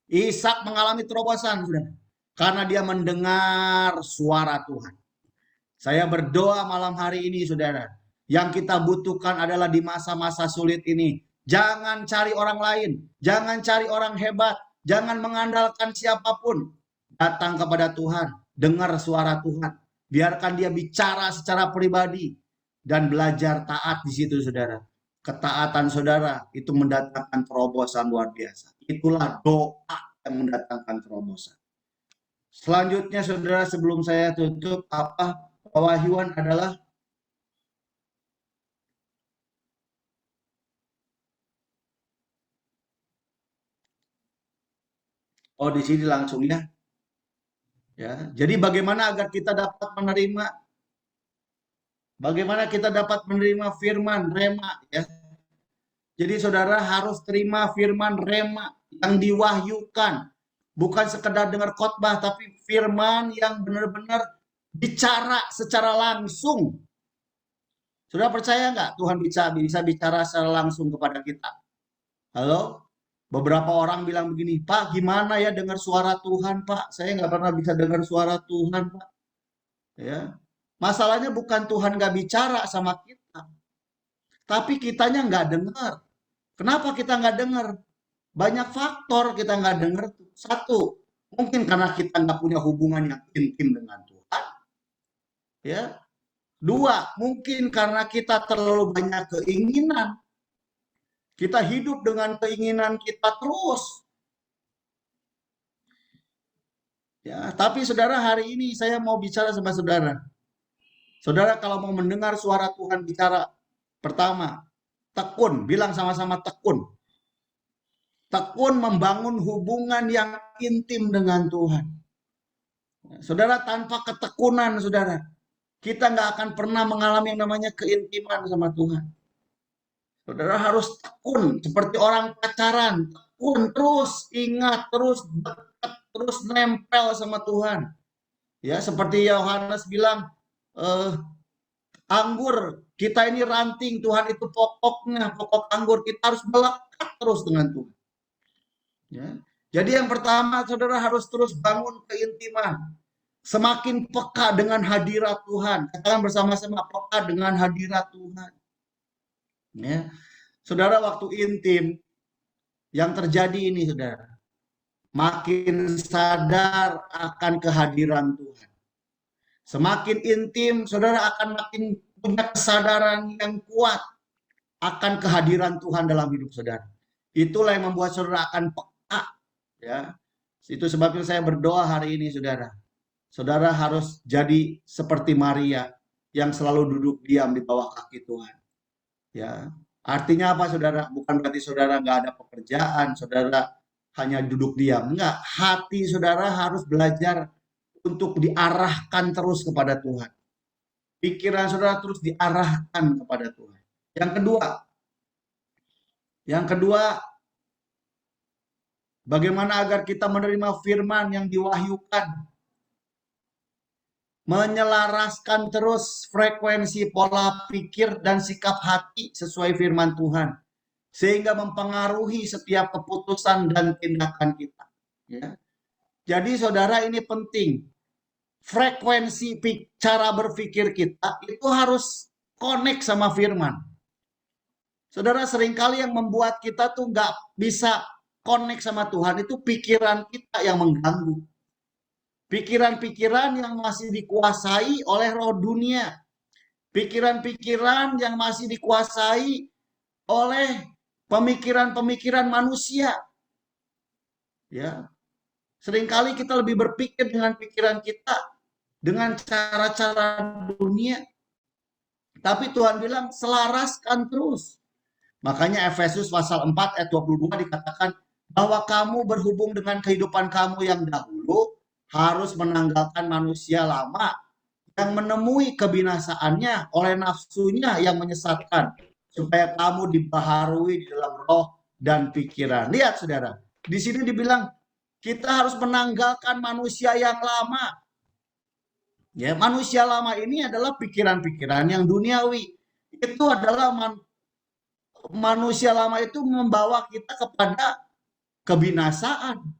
Ishak mengalami terobosan, saudara. Karena dia mendengar suara Tuhan. Saya berdoa malam hari ini, saudara. Yang kita butuhkan adalah di masa-masa sulit ini. Jangan cari orang lain. Jangan cari orang hebat. Jangan mengandalkan siapapun. Datang kepada Tuhan. Dengar suara Tuhan. Biarkan dia bicara secara pribadi dan belajar taat di situ, saudara. Ketaatan saudara itu mendatangkan terobosan luar biasa. Itulah doa yang mendatangkan terobosan. Selanjutnya, saudara, sebelum saya tutup, pewahyuan adalah di sini langsung ya. Ya, jadi bagaimana agar kita dapat menerima firman rema ya. Jadi saudara harus terima firman rema yang diwahyukan. Bukan sekedar dengar khotbah, tapi firman yang benar-benar bicara secara langsung. Saudara percaya nggak Tuhan bisa bicara secara langsung kepada kita? Halo? Beberapa orang bilang begini, Pak, gimana ya dengar suara Tuhan, Pak? Saya nggak pernah bisa dengar suara Tuhan, Pak. Ya, masalahnya bukan Tuhan nggak bicara sama kita, tapi kitanya nggak dengar. Kenapa kita nggak dengar? Banyak faktor kita nggak dengar. Satu, mungkin karena kita nggak punya hubungan yang intim dengan Tuhan. Ya. Dua, mungkin karena kita terlalu banyak keinginan. Kita hidup dengan keinginan kita terus. Ya, tapi saudara, hari ini saya mau bicara sama saudara. Saudara kalau mau mendengar suara Tuhan bicara, pertama, tekun, bilang sama-sama tekun. Tekun membangun hubungan yang intim dengan Tuhan. Saudara, tanpa ketekunan, saudara, kita nggak akan pernah mengalami yang namanya keintiman sama Tuhan. Saudara harus tekun, seperti orang pacaran. Tekun, terus ingat, terus dekat, terus nempel sama Tuhan. Ya, seperti Yohanes bilang, anggur, kita ini ranting, Tuhan itu pokoknya, pokok anggur, kita harus melekat terus dengan Tuhan. Ya. Jadi yang pertama, saudara harus terus bangun keintiman. Semakin peka dengan hadirat Tuhan. Katakan bersama-sama, peka dengan hadirat Tuhan. Ya. Saudara, waktu intim, yang terjadi ini, saudara, makin sadar akan kehadiran Tuhan. Semakin intim, saudara akan makin punya kesadaran yang kuat akan kehadiran Tuhan dalam hidup saudara. Itulah yang membuat saudara akan peka. Ya. Itu sebabnya saya berdoa hari ini, saudara. Saudara harus jadi seperti Maria yang selalu duduk diam di bawah kaki Tuhan. Ya, artinya apa, saudara? Bukan berarti saudara nggak ada pekerjaan, saudara hanya duduk diam. Enggak, hati saudara harus belajar untuk diarahkan terus kepada Tuhan. Pikiran saudara terus diarahkan kepada Tuhan. Yang kedua, bagaimana agar kita menerima firman yang diwahyukan? Menyelaraskan terus frekuensi pola pikir dan sikap hati sesuai firman Tuhan, sehingga mempengaruhi setiap keputusan dan tindakan kita. Ya. Jadi saudara, ini penting. Frekuensi cara berpikir kita itu harus connect sama firman. Saudara, seringkali yang membuat kita tuh nggak bisa connect sama Tuhan itu pikiran kita yang mengganggu. Pikiran-pikiran yang masih dikuasai oleh roh dunia. Pikiran-pikiran yang masih dikuasai oleh pemikiran-pemikiran manusia. Ya. Seringkali kita lebih berpikir dengan pikiran kita, dengan cara-cara dunia. Tapi Tuhan bilang selaraskan terus. Makanya Efesus pasal 4 ayat 22 dikatakan bahwa kamu berhubung dengan kehidupan kamu yang dahulu harus menanggalkan manusia lama yang menemui kebinasaannya oleh nafsunya yang menyesatkan, supaya kamu dibaharui di dalam roh dan pikiran. Lihat saudara, di sini dibilang kita harus menanggalkan manusia yang lama. Ya, manusia lama ini adalah pikiran-pikiran yang duniawi. Itu adalah manusia lama itu membawa kita kepada kebinasaan.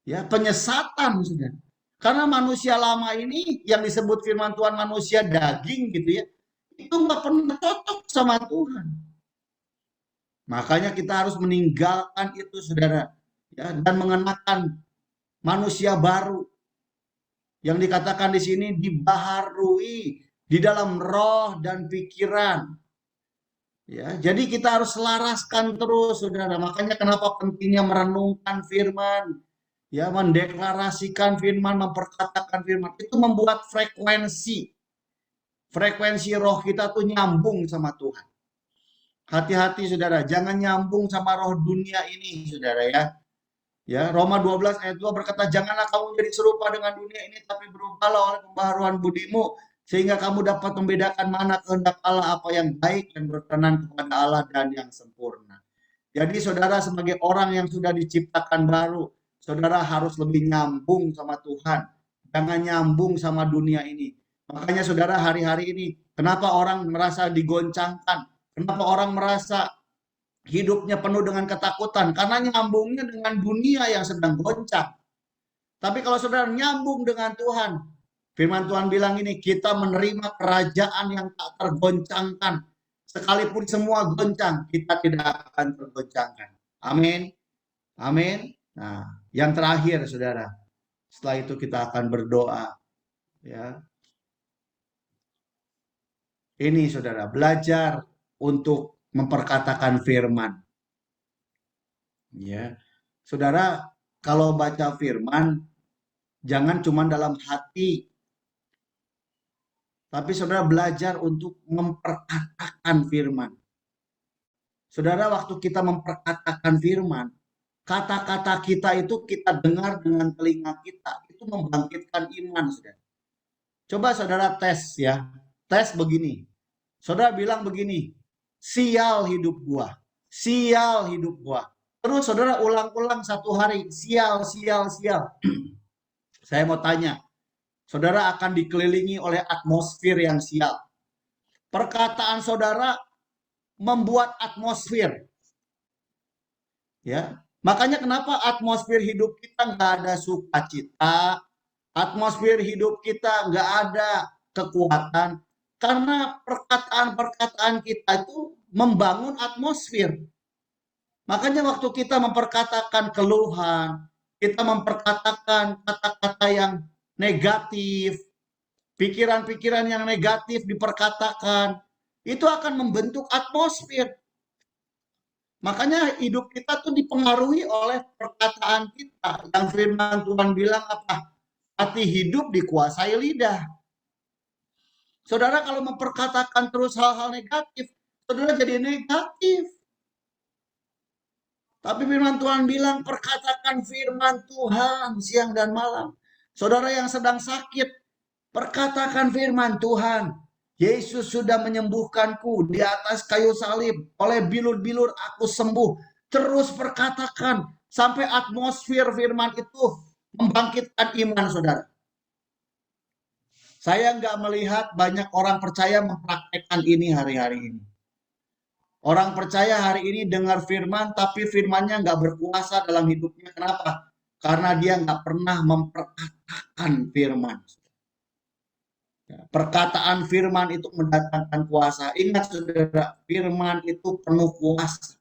Ya, penyesatan sudah. Karena manusia lama ini yang disebut firman Tuhan manusia daging gitu ya, itu nggak pernah cocok sama Tuhan. Makanya kita harus meninggalkan itu, saudara, ya, dan mengenakan manusia baru. Yang dikatakan di sini dibaharui di dalam roh dan pikiran. Ya, jadi kita harus selaraskan terus, saudara. Makanya kenapa pentingnya merenungkan firman, ya, mendeklarasikan firman, memperkatakan firman. Itu membuat frekuensi roh kita tuh nyambung sama Tuhan. Hati-hati, saudara, jangan nyambung sama roh dunia ini, saudara, ya. Ya, Roma 12 ayat 2 berkata, janganlah kamu menjadi serupa dengan dunia ini, tapi berubahlah oleh pembaharuan budimu, sehingga kamu dapat membedakan mana kehendak Allah, apa yang baik dan berkenan kepada Allah dan yang sempurna. Jadi saudara, sebagai orang yang sudah diciptakan baru, saudara harus lebih nyambung sama Tuhan. Jangan nyambung sama dunia ini. Makanya saudara, hari-hari ini, kenapa orang merasa digoncangkan? Kenapa orang merasa hidupnya penuh dengan ketakutan? Karena nyambungnya dengan dunia yang sedang goncang. Tapi kalau saudara nyambung dengan Tuhan, firman Tuhan bilang ini, kita menerima kerajaan yang tak tergoncangkan. Sekalipun semua goncang, kita tidak akan tergoncangkan. Amin. Amin. Nah, yang terakhir, saudara, setelah itu kita akan berdoa. Ya. Ini, saudara, belajar untuk memperkatakan firman. Ya. Saudara, kalau baca firman, jangan cuma dalam hati, tapi saudara belajar untuk memperkatakan firman. Saudara, waktu kita memperkatakan firman, kata-kata kita itu kita dengar dengan telinga kita, itu membangkitkan iman, saudara. Coba saudara tes, ya. Tes begini. Saudara bilang begini, sial hidup gua, sial hidup gua. Terus saudara ulang-ulang satu hari, sial, sial, sial. Saya mau tanya, saudara akan dikelilingi oleh atmosfer yang sial. Perkataan saudara membuat atmosfer. Ya, makanya kenapa atmosfer hidup kita nggak ada sukacita, atmosfer hidup kita nggak ada kekuatan, karena perkataan-perkataan kita itu membangun atmosfer. Makanya waktu kita memperkatakan keluhan, kita memperkatakan kata-kata yang negatif, pikiran-pikiran yang negatif diperkatakan, itu akan membentuk atmosfer. Makanya hidup kita tuh dipengaruhi oleh perkataan kita. Yang firman Tuhan bilang apa? Hati hidup dikuasai lidah. Saudara kalau memperkatakan terus hal-hal negatif, saudara jadi negatif. Tapi firman Tuhan bilang perkatakan firman Tuhan siang dan malam. Saudara yang sedang sakit, perkatakan firman Tuhan. Yesus sudah menyembuhkanku di atas kayu salib. Oleh bilur-bilur aku sembuh. Terus perkatakan sampai atmosfer firman itu membangkitkan iman, saudara. Saya nggak melihat banyak orang percaya mempraktekkan ini hari-hari ini. Orang percaya hari ini dengar firman, tapi firmannya nggak berkuasa dalam hidupnya. Kenapa? Karena dia nggak pernah memperkatakan firman. Perkataan firman itu mendatangkan kuasa. Ingat saudara, firman itu penuh kuasa.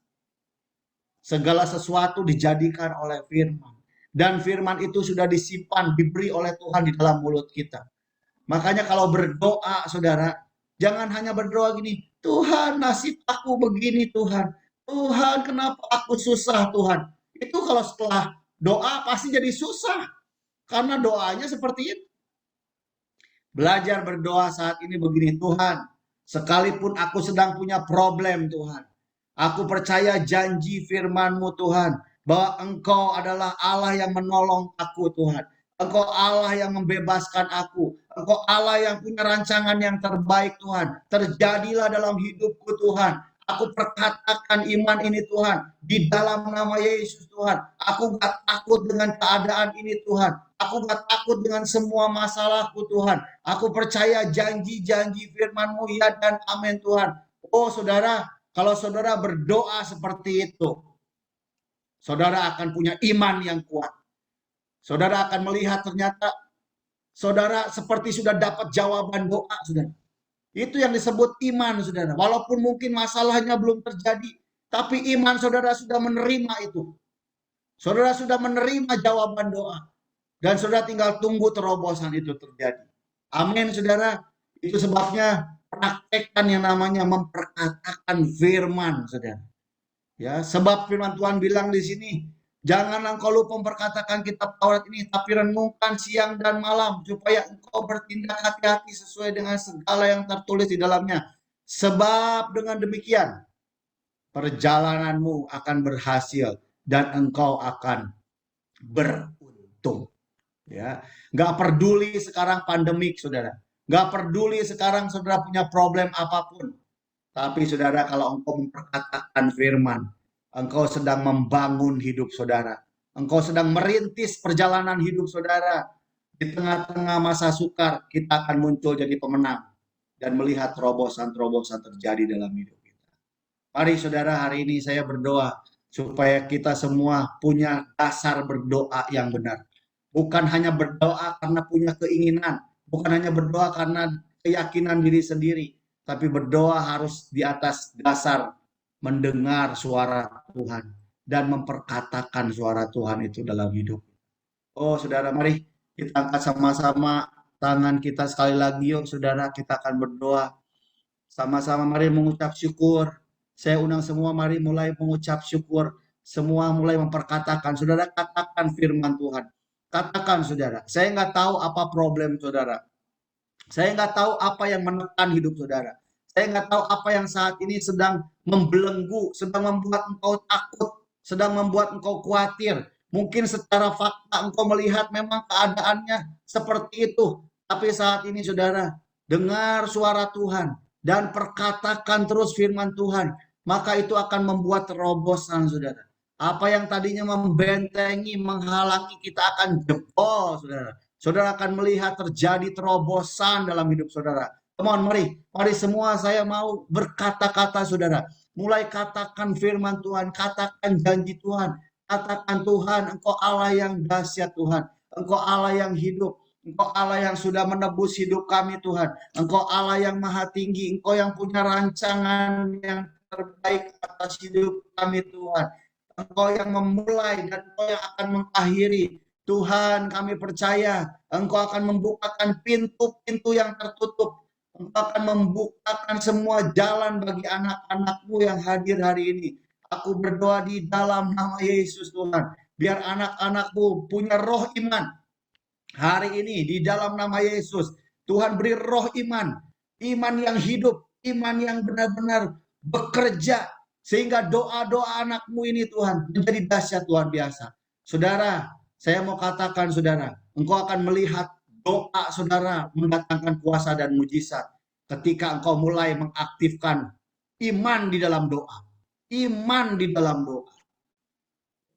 Segala sesuatu dijadikan oleh firman. Dan firman itu sudah disimpan, diberi oleh Tuhan di dalam mulut kita. Makanya kalau berdoa, saudara, jangan hanya berdoa gini, Tuhan nasib aku begini Tuhan. Tuhan kenapa aku susah Tuhan. Itu kalau setelah doa pasti jadi susah. Karena doanya seperti itu. Belajar berdoa saat ini begini, Tuhan, sekalipun aku sedang punya problem Tuhan, aku percaya janji firman-Mu Tuhan, bahwa Engkau adalah Allah yang menolong aku Tuhan. Engkau Allah yang membebaskan aku. Engkau Allah yang punya rancangan yang terbaik Tuhan. Terjadilah dalam hidupku Tuhan. Aku perkatakan iman ini Tuhan. Di dalam nama Yesus Tuhan. Aku gak takut dengan keadaan ini Tuhan. Aku gak takut dengan semua masalahku Tuhan. Aku percaya janji-janji firman-Mu ya dan amin Tuhan. Oh saudara, kalau saudara berdoa seperti itu, saudara akan punya iman yang kuat. Saudara akan melihat ternyata saudara seperti sudah dapat jawaban doa, saudara. Itu yang disebut iman, saudara. Walaupun mungkin masalahnya belum terjadi, tapi iman saudara sudah menerima itu. Saudara sudah menerima jawaban doa. Dan saudara tinggal tunggu terobosan itu terjadi. Amin, saudara. Itu sebabnya praktekkan yang namanya memperkatakan firman, saudara. Ya, sebab firman Tuhan bilang di sini, jangan engkau lupa memperkatakan kitab Taurat ini, tapi renungkan siang dan malam, supaya engkau bertindak hati-hati sesuai dengan segala yang tertulis di dalamnya. Sebab dengan demikian, perjalananmu akan berhasil dan engkau akan beruntung. Ya, nggak peduli sekarang pandemik, saudara. Nggak peduli sekarang saudara punya problem apapun. Tapi saudara, kalau engkau memperkatakan firman, engkau sedang membangun hidup saudara. Engkau sedang merintis perjalanan hidup saudara. Di tengah-tengah masa sukar, kita akan muncul jadi pemenang dan melihat terobosan-terobosan terjadi dalam hidup kita. Mari saudara, hari ini saya berdoa supaya kita semua punya dasar berdoa yang benar. Bukan hanya berdoa karena punya keinginan, bukan hanya berdoa karena keyakinan diri sendiri, tapi berdoa harus di atas dasar mendengar suara Tuhan dan memperkatakan suara Tuhan itu dalam hidup. Oh saudara, mari kita angkat sama-sama tangan kita sekali lagi, yuk saudara, kita akan berdoa. Sama-sama mari mengucap syukur. Saya undang semua, mari mulai mengucap syukur. Semua mulai memperkatakan. Saudara, katakan firman Tuhan. Katakan saudara, saya nggak tahu apa problem saudara. Saya nggak tahu apa yang menekan hidup saudara. Saya nggak tahu apa yang saat ini sedang membelenggu, sedang membuat engkau takut, sedang membuat engkau khawatir. Mungkin secara fakta engkau melihat memang keadaannya seperti itu. Tapi saat ini saudara, dengar suara Tuhan dan perkatakan terus firman Tuhan. Maka itu akan membuat terobosan saudara. Apa yang tadinya membentengi, menghalangi, kita akan jebol saudara. Saudara akan melihat terjadi terobosan dalam hidup saudara. Teman, mari semua, saya mau berkata-kata saudara. Mulai katakan firman Tuhan, katakan janji Tuhan. Katakan Tuhan, engkau Allah yang dahsyat Tuhan. Engkau Allah yang hidup. Engkau Allah yang sudah menebus hidup kami Tuhan. Engkau Allah yang maha tinggi. Engkau yang punya rancangan yang terbaik atas hidup kami Tuhan. Engkau yang memulai dan engkau yang akan mengakhiri. Tuhan, kami percaya engkau akan membukakan pintu-pintu yang tertutup. Engkau akan membukakan semua jalan bagi anak-anakmu yang hadir hari ini. Aku berdoa di dalam nama Yesus Tuhan. Biar anak-anakmu punya roh iman. Hari ini di dalam nama Yesus. Tuhan beri roh iman. Iman yang hidup. Iman yang benar-benar bekerja. Sehingga doa-doa anakmu ini Tuhan menjadi dahsyat luar biasa. Saudara, saya mau katakan saudara, engkau akan melihat doa saudara mendatangkan kuasa dan mujizat ketika engkau mulai mengaktifkan iman di dalam doa. Iman di dalam doa.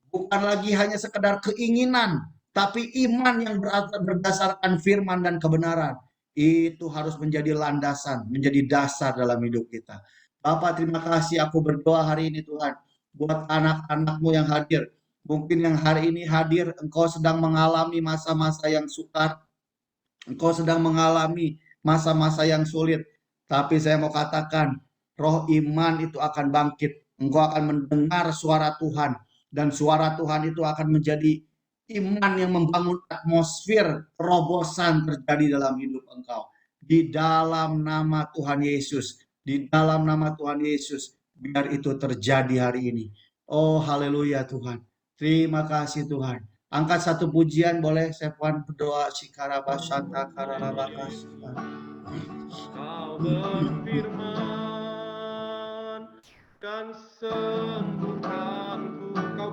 Bukan lagi hanya sekedar keinginan, tapi iman yang berdasarkan firman dan kebenaran. Itu harus menjadi landasan, menjadi dasar dalam hidup kita. Bapak, terima kasih, aku berdoa hari ini Tuhan, buat anak-anakmu yang hadir. Mungkin yang hari ini hadir, engkau sedang mengalami masa-masa yang sukar. Engkau sedang mengalami masa-masa yang sulit. Tapi saya mau katakan, roh iman itu akan bangkit. Engkau akan mendengar suara Tuhan. Dan suara Tuhan itu akan menjadi iman yang membangun atmosfer terobosan terjadi dalam hidup engkau. Di dalam nama Tuhan Yesus. Di dalam nama Tuhan Yesus. Biar itu terjadi hari ini. Oh haleluya Tuhan. Terima kasih Tuhan. Angkat satu pujian boleh, saya berdoa sikarabasanta karalabakas. Kau berfirman kan sembuhkanku. Kau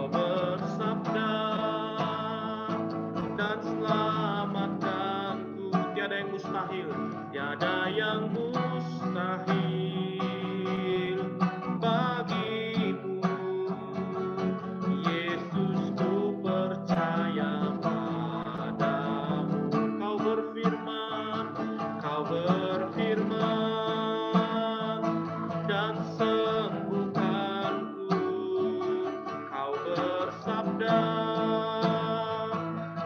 bersabda dan selamatkanku. Tiada yang mustahil, tiada yang mustahil bagimu. Yesus, ku percaya padamu. Kau berfirman dan sembuhkanku. Kau bersabda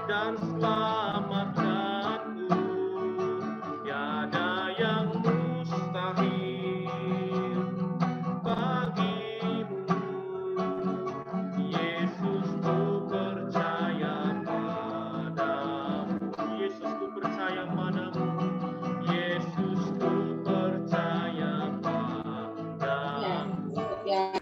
dan selamatkanku. Tiada yang mustahil yang